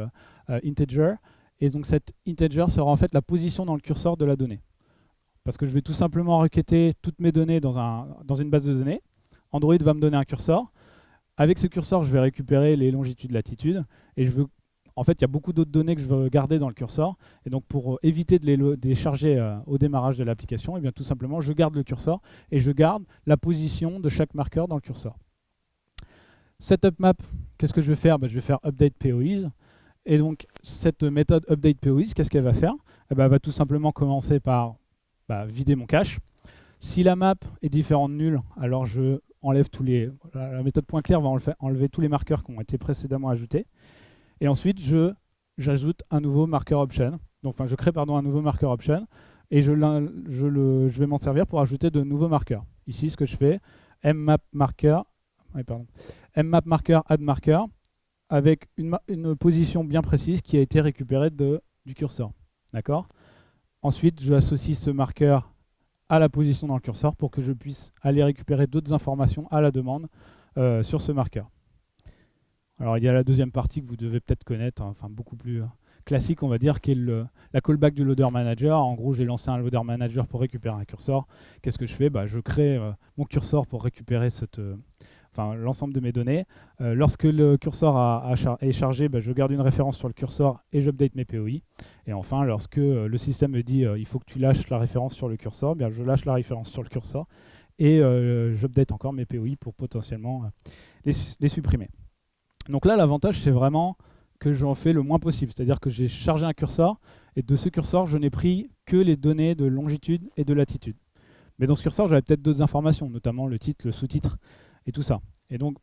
integer. Et donc cette integer sera en fait la position dans le curseur de la donnée. Parce que je vais tout simplement requêter toutes mes données dans une base de données. Android va me donner un curseur. Avec ce curseur, je vais récupérer les longitudes, latitudes. Et en fait, il y a beaucoup d'autres données que je veux garder dans le curseur. Et donc, pour éviter de les charger au démarrage de l'application, tout simplement, je garde le curseur et je garde la position de chaque marqueur dans le curseur. Setup map, qu'est-ce que je vais faire? Je vais faire update POIs. Et donc, cette méthode update POIs, qu'est-ce qu'elle va faire? Elle va tout simplement commencer par vider mon cache. Si la map est différente de nulle, alors je enlève la méthode .clear va enlever tous les marqueurs qui ont été précédemment ajoutés. Et ensuite, j'ajoute un nouveau marqueur option. Donc, je crée un nouveau marqueur option et je vais m'en servir pour ajouter de nouveaux marqueurs. Ici, ce que je fais, mmap marker add marker avec une position bien précise qui a été récupérée du curseur. D'accord? Ensuite, je associe ce marqueur à la position dans le curseur pour que je puisse aller récupérer d'autres informations à la demande sur ce marqueur. Alors il y a la deuxième partie que vous devez peut-être connaître, hein, enfin beaucoup plus classique on va dire, qui est la callback du loader manager. En gros, j'ai lancé un loader manager pour récupérer un cursor. Qu'est-ce que je fais? Je crée mon cursor pour récupérer l'ensemble de mes données. Lorsque le cursor est chargé, je garde une référence sur le cursor et j'update mes POI. Et enfin, lorsque le système me dit il faut que tu lâches la référence sur le cursor, je lâche la référence sur le cursor et j'update encore mes POI pour potentiellement les supprimer. Donc là, l'avantage, c'est vraiment que j'en fais le moins possible. C'est-à-dire que j'ai chargé un curseur et de ce cursor, je n'ai pris que les données de longitude et de latitude. Mais dans ce curseur, j'avais peut-être d'autres informations, notamment le titre, le sous-titre et tout ça. Et donc,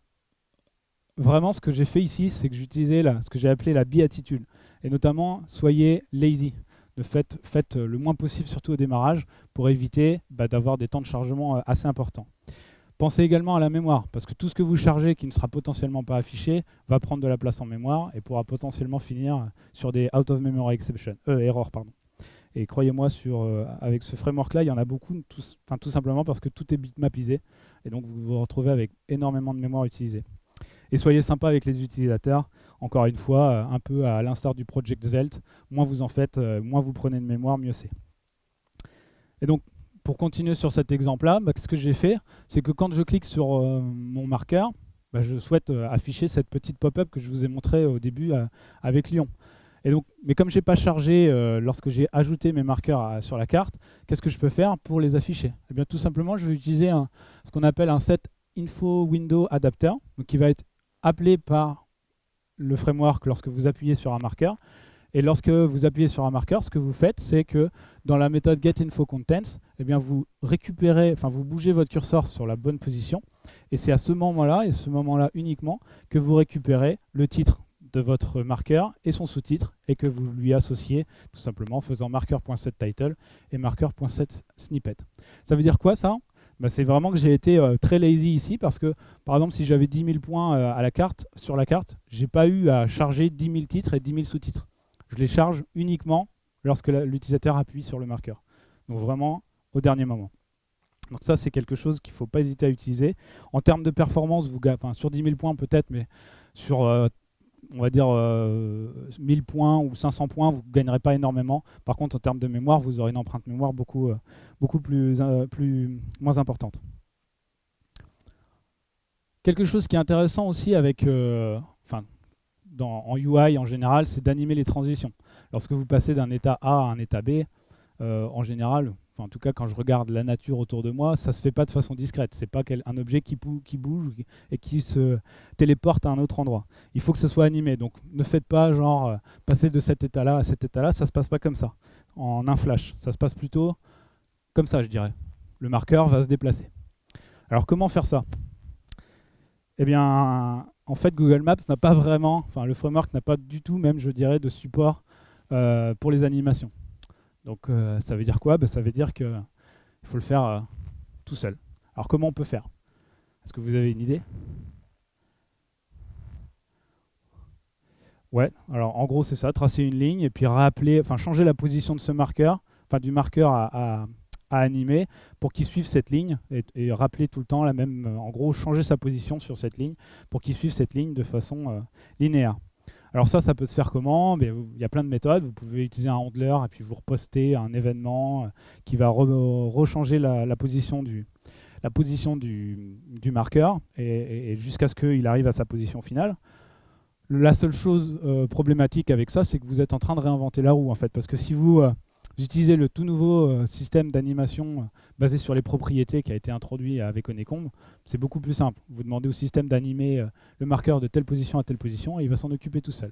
vraiment, ce que j'ai fait ici, c'est que j'utilisais ce que j'ai appelé la bi-attitude. Et notamment, soyez lazy. Faites le moins possible, surtout au démarrage, pour éviter d'avoir des temps de chargement assez importants. Pensez également à la mémoire, parce que tout ce que vous chargez qui ne sera potentiellement pas affiché va prendre de la place en mémoire et pourra potentiellement finir sur des out of memory exception, errors. Et croyez-moi, avec ce framework-là, il y en a beaucoup, tout simplement parce que tout est bitmapisé, et donc vous vous retrouvez avec énormément de mémoire utilisée. Et soyez sympa avec les utilisateurs, encore une fois, un peu à l'instar du Project Svelte, moins vous en faites, moins vous prenez de mémoire, mieux c'est. Et donc, pour continuer sur cet exemple-là, ce que j'ai fait, c'est que quand je clique sur mon marqueur, je souhaite afficher cette petite pop-up que je vous ai montré au début avec Lyon. Et donc, mais comme je n'ai pas chargé lorsque j'ai ajouté mes marqueurs sur la carte, qu'est-ce que je peux faire pour les afficher? Eh bien, tout simplement, je vais utiliser ce qu'on appelle un set info window adapter, donc qui va être appelé par le framework lorsque vous appuyez sur un marqueur. Et lorsque vous appuyez sur un marqueur, ce que vous faites, c'est que dans la méthode getInfoContents, eh bien vous bougez votre curseur sur la bonne position. Et c'est à ce moment-là, et ce moment-là uniquement, que vous récupérez le titre de votre marqueur et son sous-titre, et que vous lui associez tout simplement en faisant marqueur.setTitle et marqueur.setSnippet. Ça veut dire quoi ça? C'est vraiment que j'ai été très lazy ici parce que, par exemple, si j'avais 10 000 points sur la carte, je n'ai pas eu à charger 10 000 titres et 10 000 sous-titres. Je les charge uniquement lorsque l'utilisateur appuie sur le marqueur. Donc vraiment au dernier moment. Donc ça, c'est quelque chose qu'il ne faut pas hésiter à utiliser. En termes de performance, sur 10 000 points peut-être, mais sur, on va dire, 1000 points ou 500 points, vous ne gagnerez pas énormément. Par contre, en termes de mémoire, vous aurez une empreinte mémoire beaucoup moins importante. Quelque chose qui est intéressant aussi avec... en UI en général, c'est d'animer les transitions. Lorsque vous passez d'un état A à un état B, en général, en tout cas quand je regarde la nature autour de moi, ça ne se fait pas de façon discrète. Ce n'est pas un objet qui bouge et qui se téléporte à un autre endroit. Il faut que ce soit animé. Donc ne faites pas passer de cet état-là à cet état-là, ça ne se passe pas comme ça, en un flash. Ça se passe plutôt comme ça, je dirais. Le marqueur va se déplacer. Alors comment faire ça? Eh bien, en fait, Google Maps n'a pas vraiment, le framework n'a pas du tout même, je dirais, de support pour les animations. Donc ça veut dire quoi? Ça veut dire qu'il faut le faire tout seul. Alors comment on peut faire? Est-ce que vous avez une idée? Ouais, alors en gros c'est ça, tracer une ligne et puis changer la position de ce marqueur, du marqueur à animer pour qu'il suive cette ligne et rappeler tout le temps la même, en gros changer sa position sur cette ligne pour qu'il suive cette ligne de façon linéaire. Alors ça peut se faire comment? Il y a plein de méthodes. Vous pouvez utiliser un handler et puis vous repostez un événement qui va rechanger la position du marqueur et jusqu'à ce qu'il arrive à sa position finale. La seule chose problématique avec ça, c'est que vous êtes en train de réinventer la roue en fait, parce que si vous utilisez le tout nouveau système d'animation basé sur les propriétés qui a été introduit avec Honeycomb, c'est beaucoup plus simple. Vous demandez au système d'animer le marqueur de telle position à telle position et il va s'en occuper tout seul.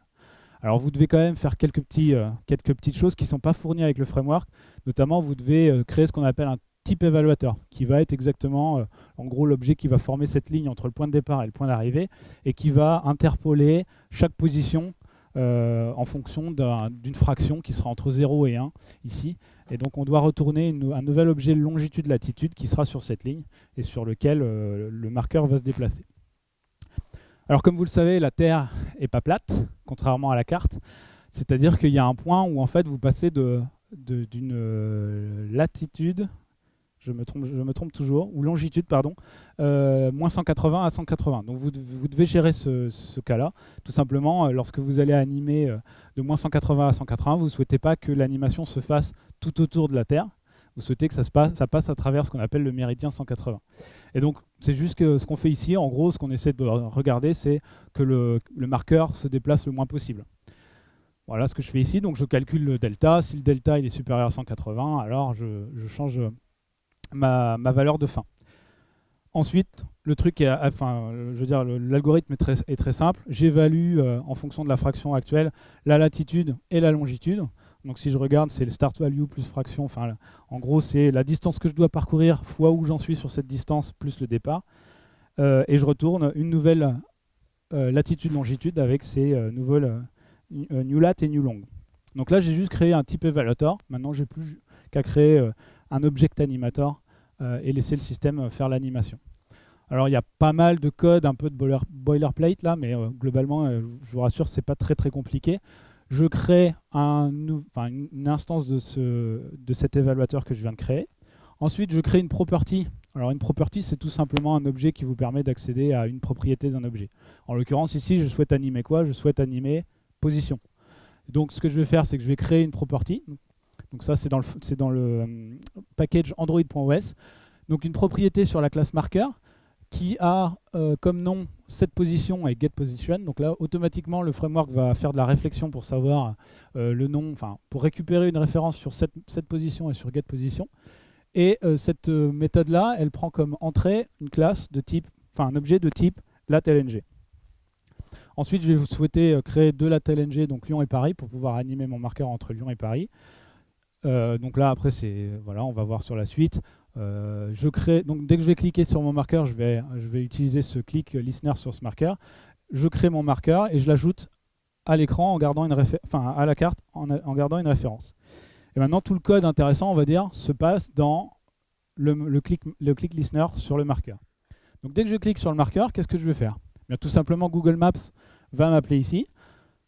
Alors vous devez quand même faire quelques petites choses qui ne sont pas fournies avec le framework. Notamment, vous devez créer ce qu'on appelle un type évaluateur, qui va être exactement, en gros, l'objet qui va former cette ligne entre le point de départ et le point d'arrivée, et qui va interpoler chaque position en fonction d'une fraction qui sera entre 0 et 1 ici. Et donc on doit retourner un nouvel objet longitude-latitude qui sera sur cette ligne et sur lequel le marqueur va se déplacer. Alors comme vous le savez, la Terre n'est pas plate, contrairement à la carte. C'est-à-dire qu'il y a un point où en fait vous passez d'une latitude je me trompe toujours, ou longitude, pardon, moins 180 à 180. Donc vous devez gérer ce cas-là. Tout simplement, lorsque vous allez animer de moins 180 à 180, vous ne souhaitez pas que l'animation se fasse tout autour de la Terre. Vous souhaitez que ça passe à travers ce qu'on appelle le méridien 180. Et donc, c'est juste que ce qu'on fait ici, en gros, ce qu'on essaie de regarder, c'est que le marqueur se déplace le moins possible. Voilà ce que je fais ici. Donc, je calcule le delta. Si le delta il est supérieur à 180, alors je change ma valeur de fin. Ensuite, le truc est, je veux dire, l'algorithme est très simple. J'évalue en fonction de la fraction actuelle la latitude et la longitude. Donc si je regarde, c'est le start value plus fraction. Enfin, en gros, c'est la distance que je dois parcourir fois où j'en suis sur cette distance plus le départ. Et je retourne une nouvelle latitude-longitude avec ces nouvelles new lat et new long. Donc là, j'ai juste créé un type evaluator. Maintenant, j'ai plus qu'à créer un object animator et laisser le système faire l'animation. Alors, il y a pas mal de code, un peu de boilerplate là, mais globalement, je vous rassure, c'est pas très compliqué. Je crée une instance de cet évaluateur que je viens de créer. Ensuite, je crée une property. Alors, une property, c'est tout simplement un objet qui vous permet d'accéder à une propriété d'un objet. En l'occurrence, ici, je souhaite animer quoi? Je souhaite animer position. Donc, ce que je vais faire, c'est que je vais créer une property. Donc ça, c'est dans le package android.os. Donc, une propriété sur la classe marqueur qui a comme nom setPosition et getPosition. Donc là, automatiquement, le framework va faire de la réflexion pour savoir le nom, enfin, pour récupérer une référence sur setPosition et sur getPosition. Et cette méthode-là, elle prend comme entrée une classe de type, enfin un objet de type latLng. Ensuite, je vais souhaiter créer deux latLng, donc Lyon et Paris, pour pouvoir animer mon marqueur entre Lyon et Paris. Donc là, après, voilà, on va voir sur la suite. Je crée, donc dès que je vais cliquer sur mon marqueur, je vais utiliser ce click listener sur ce marqueur. Je crée mon marqueur et je l'ajoute à l'écran en gardant à la carte en gardant une référence. Et maintenant, tout le code intéressant, on va dire, se passe dans le click listener sur le marqueur. Donc dès que je clique sur le marqueur, qu'est-ce que je vais faire? Bien, tout simplement, Google Maps va m'appeler ici.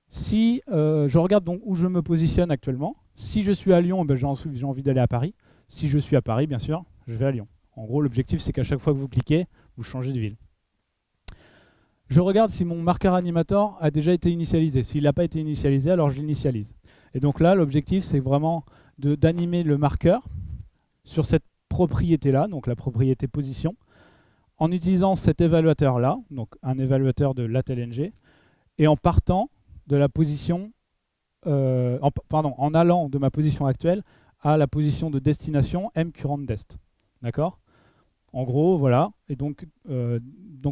Si je regarde donc où je me positionne actuellement, si je suis à Lyon, ben, j'ai envie d'aller à Paris. Si je suis à Paris, bien sûr, je vais à Lyon. En gros, l'objectif, c'est qu'à chaque fois que vous cliquez, vous changez de ville. Je regarde si mon marqueur animator a déjà été initialisé. S'il n'a pas été initialisé, alors je l'initialise. Et donc là, l'objectif, c'est vraiment d'animer le marqueur sur cette propriété-là, donc la propriété position, en utilisant cet évaluateur-là, donc un évaluateur de latLng, et en partant de la position, en allant de ma position actuelle à la position de destination mCurrentDest. D'accord? En gros, voilà. Et donc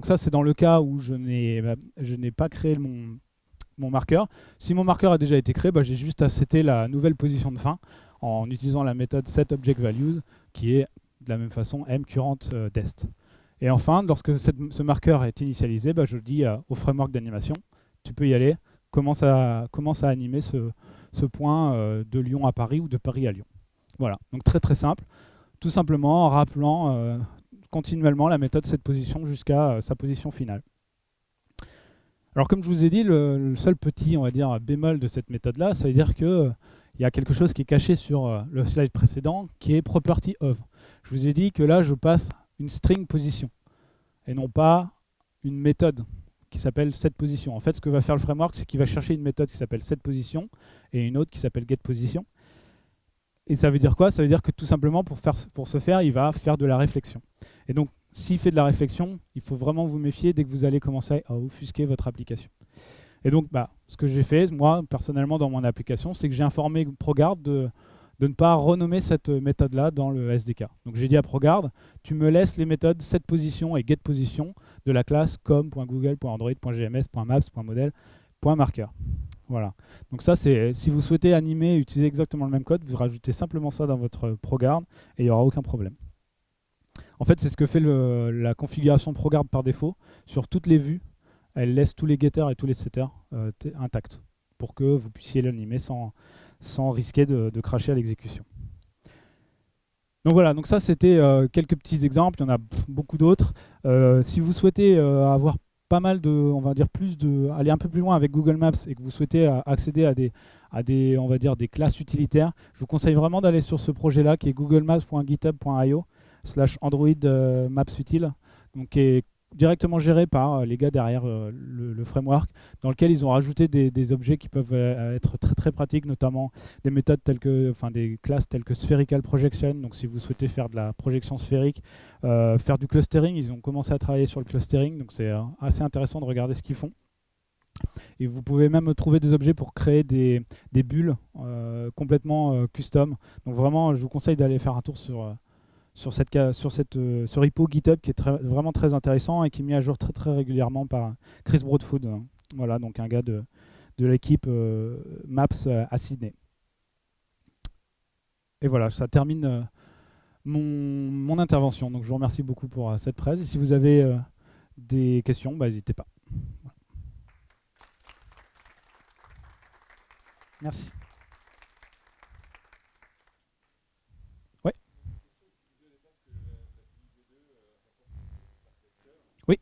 ça, c'est dans le cas où je n'ai pas créé mon marqueur. Si mon marqueur a déjà été créé, j'ai juste à setter la nouvelle position de fin en utilisant la méthode setObjectValues qui est de la même façon mCurrentDest. Et enfin, lorsque ce marqueur est initialisé, je dis au framework d'animation, tu peux y aller, commence à animer ce point de Lyon à Paris ou de Paris à Lyon. Voilà, donc très simple, tout simplement en rappelant continuellement la méthode setPosition jusqu'à sa position finale. Alors comme je vous ai dit, le seul petit, on va dire, bémol de cette méthode-là, ça veut dire qu'il y a quelque chose qui est caché sur le slide précédent, qui est property of. Je vous ai dit que là, je passe une string position, et non pas une méthode qui s'appelle setPosition. En fait, ce que va faire le framework, c'est qu'il va chercher une méthode qui s'appelle setPosition et une autre qui s'appelle getPosition. Et ça veut dire quoi? Ça veut dire que tout simplement, pour ce faire, il va faire de la réflexion. Et donc, s'il fait de la réflexion, il faut vraiment vous méfier dès que vous allez commencer à offusquer votre application. Et donc, ce que j'ai fait, moi, personnellement, dans mon application, c'est que j'ai informé ProGuard de ne pas renommer cette méthode-là dans le SDK. Donc, j'ai dit à ProGuard, tu me laisses les méthodes setPosition et getPosition de la classe com.google.android.gms.maps.model.marqueur. Voilà. Donc ça, c'est si vous souhaitez animer et utiliser exactement le même code, vous rajoutez simplement ça dans votre ProGuard et il n'y aura aucun problème. En fait, c'est ce que fait la configuration ProGuard par défaut. Sur toutes les vues, elle laisse tous les getters et tous les setters intacts pour que vous puissiez l'animer sans risquer de crasher à l'exécution. Donc voilà, donc ça c'était quelques petits exemples, il y en a beaucoup d'autres. Si vous souhaitez avoir pas mal de, on va dire aller un peu plus loin avec Google Maps et que vous souhaitez accéder à des, on va dire, des classes utilitaires, je vous conseille vraiment d'aller sur ce projet-là qui est googlemaps.github.io. Android Maps Utile, donc qui est directement géré par les gars derrière le framework, dans lequel ils ont rajouté des objets qui peuvent être très très pratiques, notamment des méthodes telles que, enfin des classes telles que Spherical Projection. Donc si vous souhaitez faire de la projection sphérique, faire du clustering, ils ont commencé à travailler sur le clustering, donc c'est assez intéressant de regarder ce qu'ils font. Et vous pouvez même trouver des objets pour créer des bulles complètement custom. Donc vraiment, je vous conseille d'aller faire un tour sur ce repo GitHub qui est vraiment très intéressant et qui est mis à jour très très régulièrement par Chris Broadfoot. Voilà, donc un gars de l'équipe Maps à Sydney. Et voilà, ça termine mon intervention. Donc je vous remercie beaucoup pour cette presse. Et si vous avez des questions, n'hésitez pas. Voilà. Merci. Ouais. Oui.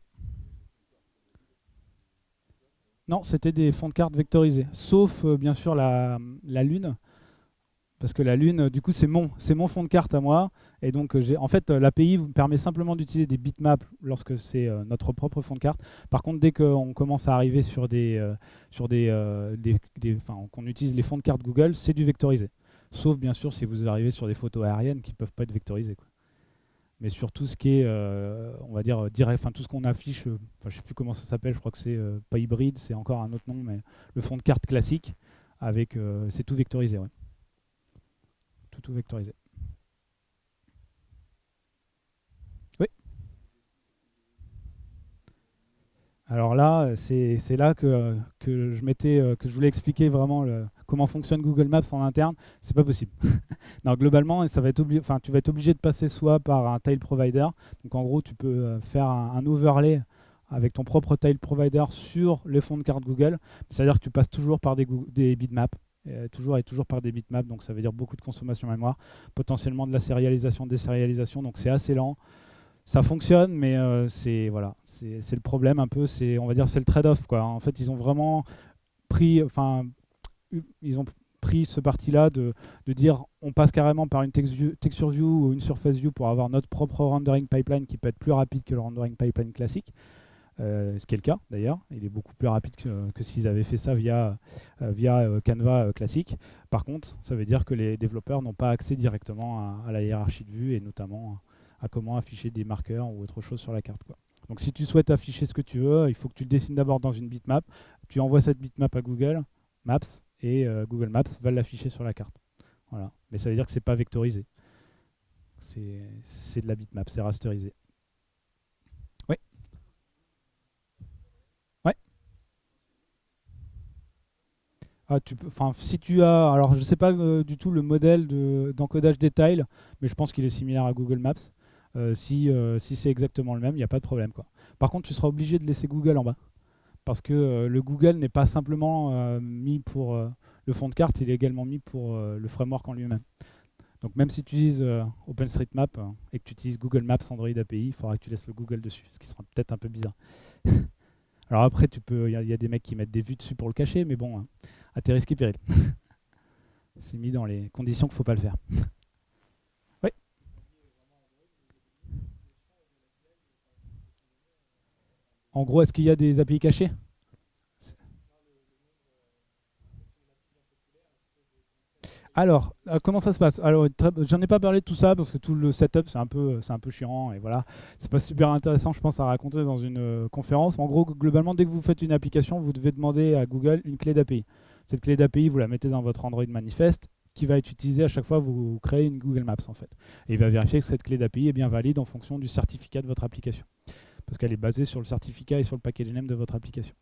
Non, c'était des fonds de cartes vectorisés, sauf bien sûr la Lune, parce que la Lune, du coup, c'est mon fond de carte à moi, et donc en fait, l'API vous permet simplement d'utiliser des bitmaps lorsque c'est notre propre fond de carte. Par contre, dès qu'on commence à arriver sur qu'on utilise les fonds de carte Google, c'est du vectorisé. Sauf bien sûr si vous arrivez sur des photos aériennes qui ne peuvent pas être vectorisées, quoi. Mais sur tout ce qui est, on va dire, direct, enfin tout ce qu'on affiche, je ne sais plus comment ça s'appelle, je crois que c'est pas hybride, c'est encore un autre nom, mais le fond de carte classique, avec, c'est tout vectorisé, ouais. Tout vectorisé. Oui. Alors là, c'est là que je voulais expliquer vraiment comment fonctionne Google Maps en interne. C'est pas possible. Non, globalement, tu vas être obligé de passer soit par un tile provider. Donc en gros, tu peux faire un overlay avec ton propre tile provider sur les fonds de carte Google. C'est-à-dire que tu passes toujours par des bitmaps. Toujours par des bitmaps, donc ça veut dire beaucoup de consommation mémoire, potentiellement de la sérialisation, désérialisation, donc c'est assez lent. Ça fonctionne, mais voilà, c'est le problème un peu, on va dire c'est le trade-off, quoi. En fait, ils ont vraiment pris, ils ont pris ce parti-là de dire on passe carrément par une texture view ou une surface view pour avoir notre propre rendering pipeline qui peut être plus rapide que le rendering pipeline classique. Ce qui est le cas d'ailleurs, il est beaucoup plus rapide que s'ils avaient fait ça via Canva classique. Par contre, ça veut dire que les développeurs n'ont pas accès directement à la hiérarchie de vue et notamment à comment afficher des marqueurs ou autre chose sur la carte, quoi. Donc si tu souhaites afficher ce que tu veux, il faut que tu le dessines d'abord dans une bitmap, tu envoies cette bitmap à Google Maps et Google Maps va l'afficher sur la carte. Voilà. Mais ça veut dire que c'est pas vectorisé. C'est de la bitmap, c'est rasterisé. Oui. Ouais. Ah, si tu as, alors je sais pas du tout le modèle d'encodage des tiles, mais je pense qu'il est similaire à Google Maps. Si c'est exactement le même, il n'y a pas de problème, quoi. Par contre, tu seras obligé de laisser Google en bas. Parce que le Google n'est pas simplement mis pour le fond de carte, il est également mis pour le framework en lui-même. Donc même si tu utilises OpenStreetMap et que tu utilises Google Maps Android API, il faudra que tu laisses le Google dessus, ce qui sera peut-être un peu bizarre. Alors après, il y a des mecs qui mettent des vues dessus pour le cacher, mais bon, à tes risques et périls. C'est mis dans les conditions qu'il ne faut pas le faire. Oui. En gros, est-ce qu'il y a des API cachés? Alors, comment ça se passe? Alors, j'en ai pas parlé de tout ça parce que tout le setup c'est un peu chiant et voilà, c'est pas super intéressant, je pense, à raconter dans une conférence. Mais en gros, globalement, dès que vous faites une application, vous devez demander à Google une clé d'API. Cette clé d'API, vous la mettez dans votre Android Manifest, qui va être utilisée à chaque fois que vous créez une Google Maps en fait. Et il va vérifier que cette clé d'API est bien valide en fonction du certificat de votre application, parce qu'elle est basée sur le certificat et sur le package name de votre application.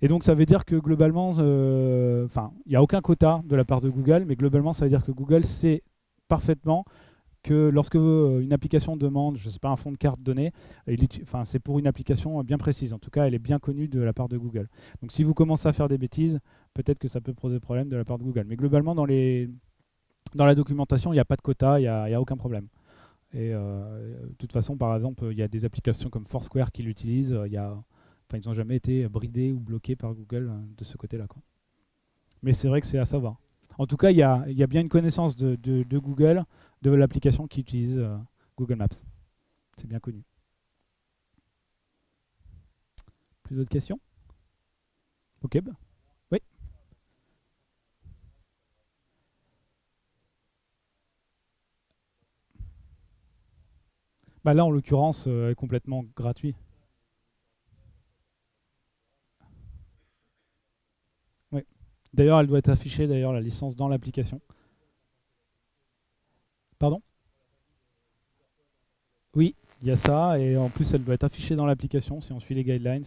Et donc ça veut dire que globalement, il n'y a aucun quota de la part de Google, mais globalement ça veut dire que Google sait parfaitement que lorsque une application demande, je sais pas, un fond de carte donné, c'est pour une application bien précise. En tout cas, elle est bien connue de la part de Google. Donc si vous commencez à faire des bêtises, peut-être que ça peut poser problème de la part de Google. Mais globalement, dans la documentation, il n'y a pas de quota, il n'y a aucun problème. Et de toute façon, par exemple, il y a des applications comme Foursquare qui l'utilisent. Ils n'ont jamais été bridés ou bloqués par Google de ce côté-là, quoi. Mais c'est vrai que c'est à savoir. En tout cas, il y a bien une connaissance de Google, de l'application qui utilise Google Maps. C'est bien connu. Plus d'autres questions? Ok, bah. Oui. Bah là, en l'occurrence, est complètement gratuit. Oui. D'ailleurs, elle doit être affichée, d'ailleurs, la licence dans l'application. Pardon? Oui, il y a ça, et en plus elle doit être affichée dans l'application si on suit les guidelines.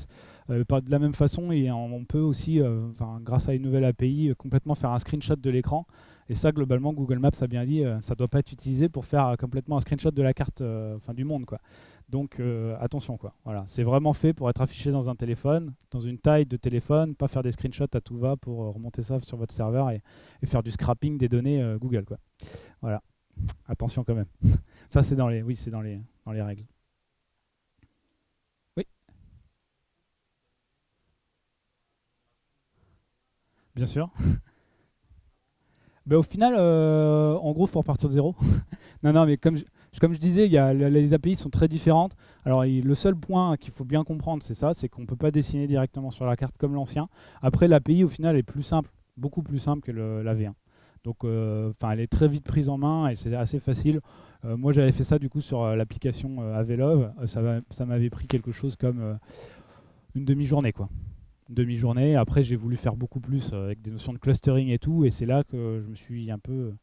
De la même façon, on peut aussi, enfin, grâce à une nouvelle API, complètement faire un screenshot de l'écran. Et ça, globalement, Google Maps a bien dit, ça ne doit pas être utilisé pour faire complètement un screenshot de la carte enfin, du monde, quoi. Donc attention, quoi. Voilà, c'est vraiment fait pour être affiché dans un téléphone, dans une taille de téléphone, pas faire des screenshots à tout va pour remonter ça sur votre serveur et faire du scrapping des données Google, quoi. Voilà, attention quand même. Ça, c'est dans les, oui, c'est dans les règles. Oui, bien sûr. Ben, au final, en gros, il faut repartir de zéro. Non, non, mais comme je disais, les API sont très différentes. Alors, le seul point qu'il faut bien comprendre, c'est ça, c'est qu'on ne peut pas dessiner directement sur la carte comme l'ancien. Après, l'API, au final, est plus simple, beaucoup plus simple que la V1. Donc, enfin, elle est très vite prise en main et c'est assez facile. Moi, j'avais fait ça du coup sur l'application Avelove. Ça m'avait pris quelque chose comme une demi-journée, quoi. Une demi-journée. Après, j'ai voulu faire beaucoup plus avec des notions de clustering et tout. Et c'est là que je me suis un peu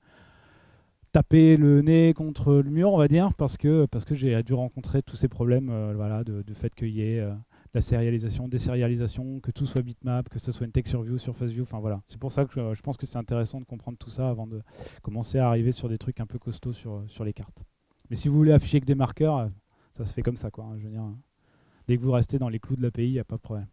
tapé le nez contre le mur, on va dire, parce que j'ai dû rencontrer tous ces problèmes voilà, de fait qu'il y ait la sérialisation, désérialisation, que tout soit bitmap, que ce soit une texture view, surface view. Enfin voilà. C'est pour ça que je pense que c'est intéressant de comprendre tout ça avant de commencer à arriver sur des trucs un peu costauds sur les cartes. Mais si vous voulez afficher que des marqueurs, ça se fait comme ça, quoi, hein, je veux dire, hein. Dès que vous restez dans les clous de l'API, il n'y a pas de problème.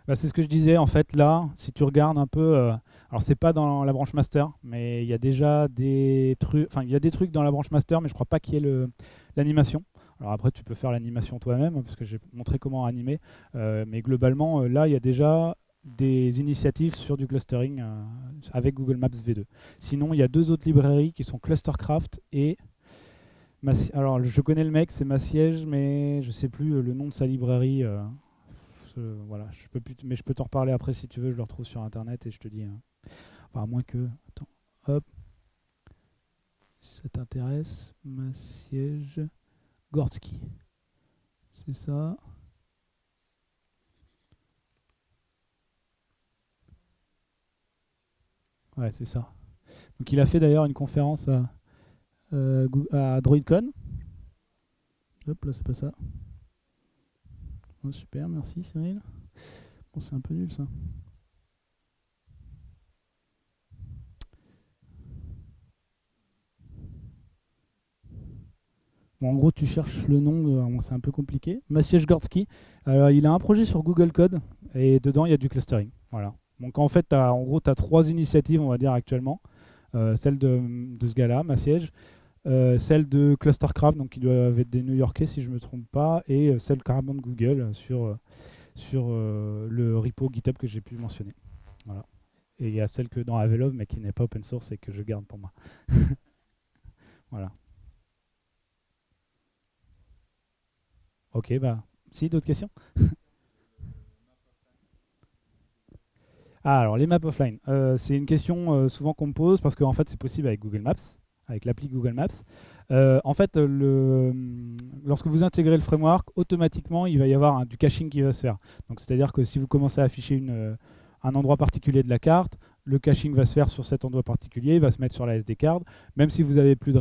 Bah, c'est ce que je disais, en fait, là, si tu regardes un peu, alors c'est pas dans la branche master, mais il y a déjà des trucs, enfin il y a des trucs dans la branche master, mais je crois pas qu'il y ait l'animation. Alors après, tu peux faire l'animation toi-même, parce que j'ai montré comment animer, mais globalement, là, il y a déjà des initiatives sur du clustering avec Google Maps V2. Sinon, il y a deux autres librairies qui sont Clustercraft et alors je connais le mec, c'est Massiège, mais je sais plus le nom de sa librairie. Voilà, je peux plus, mais je peux t'en reparler après si tu veux, je le retrouve sur internet et je te dis, hein. Enfin, à moins que. Attends, hop, si ça t'intéresse, Massiège Gorski. C'est ça. Ouais, c'est ça. Donc il a fait d'ailleurs une conférence à DroidCon. Hop, là c'est pas ça. Oh, super, merci Cyril. Bon, c'est un peu nul ça. Bon, en gros, tu cherches le nom, bon, c'est un peu compliqué. Maciej Gorski, il a un projet sur Google Code et dedans il y a du clustering. Voilà. Donc en fait, en gros, tu as trois initiatives, on va dire actuellement. Celle de ce gars-là, Maciej, celle de Clustercraft, donc qui doivent être des New-Yorkais si je ne me trompe pas, et celle carrément de Google sur le repo GitHub que j'ai pu mentionner. Voilà. Et il y a celle que dans Avelove, mais qui n'est pas open source et que je garde pour moi. Voilà. Ok, bah, si, d'autres questions? Ah, alors les maps offline, c'est une question souvent qu'on me pose parce qu'en fait c'est possible avec Google Maps, avec l'appli Google Maps. En fait, lorsque vous intégrez le framework, automatiquement il va y avoir du caching qui va se faire. Donc c'est-à-dire que si vous commencez à afficher un endroit particulier de la carte, le caching va se faire sur cet endroit particulier, il va se mettre sur la SD card, même si vous n'avez plus de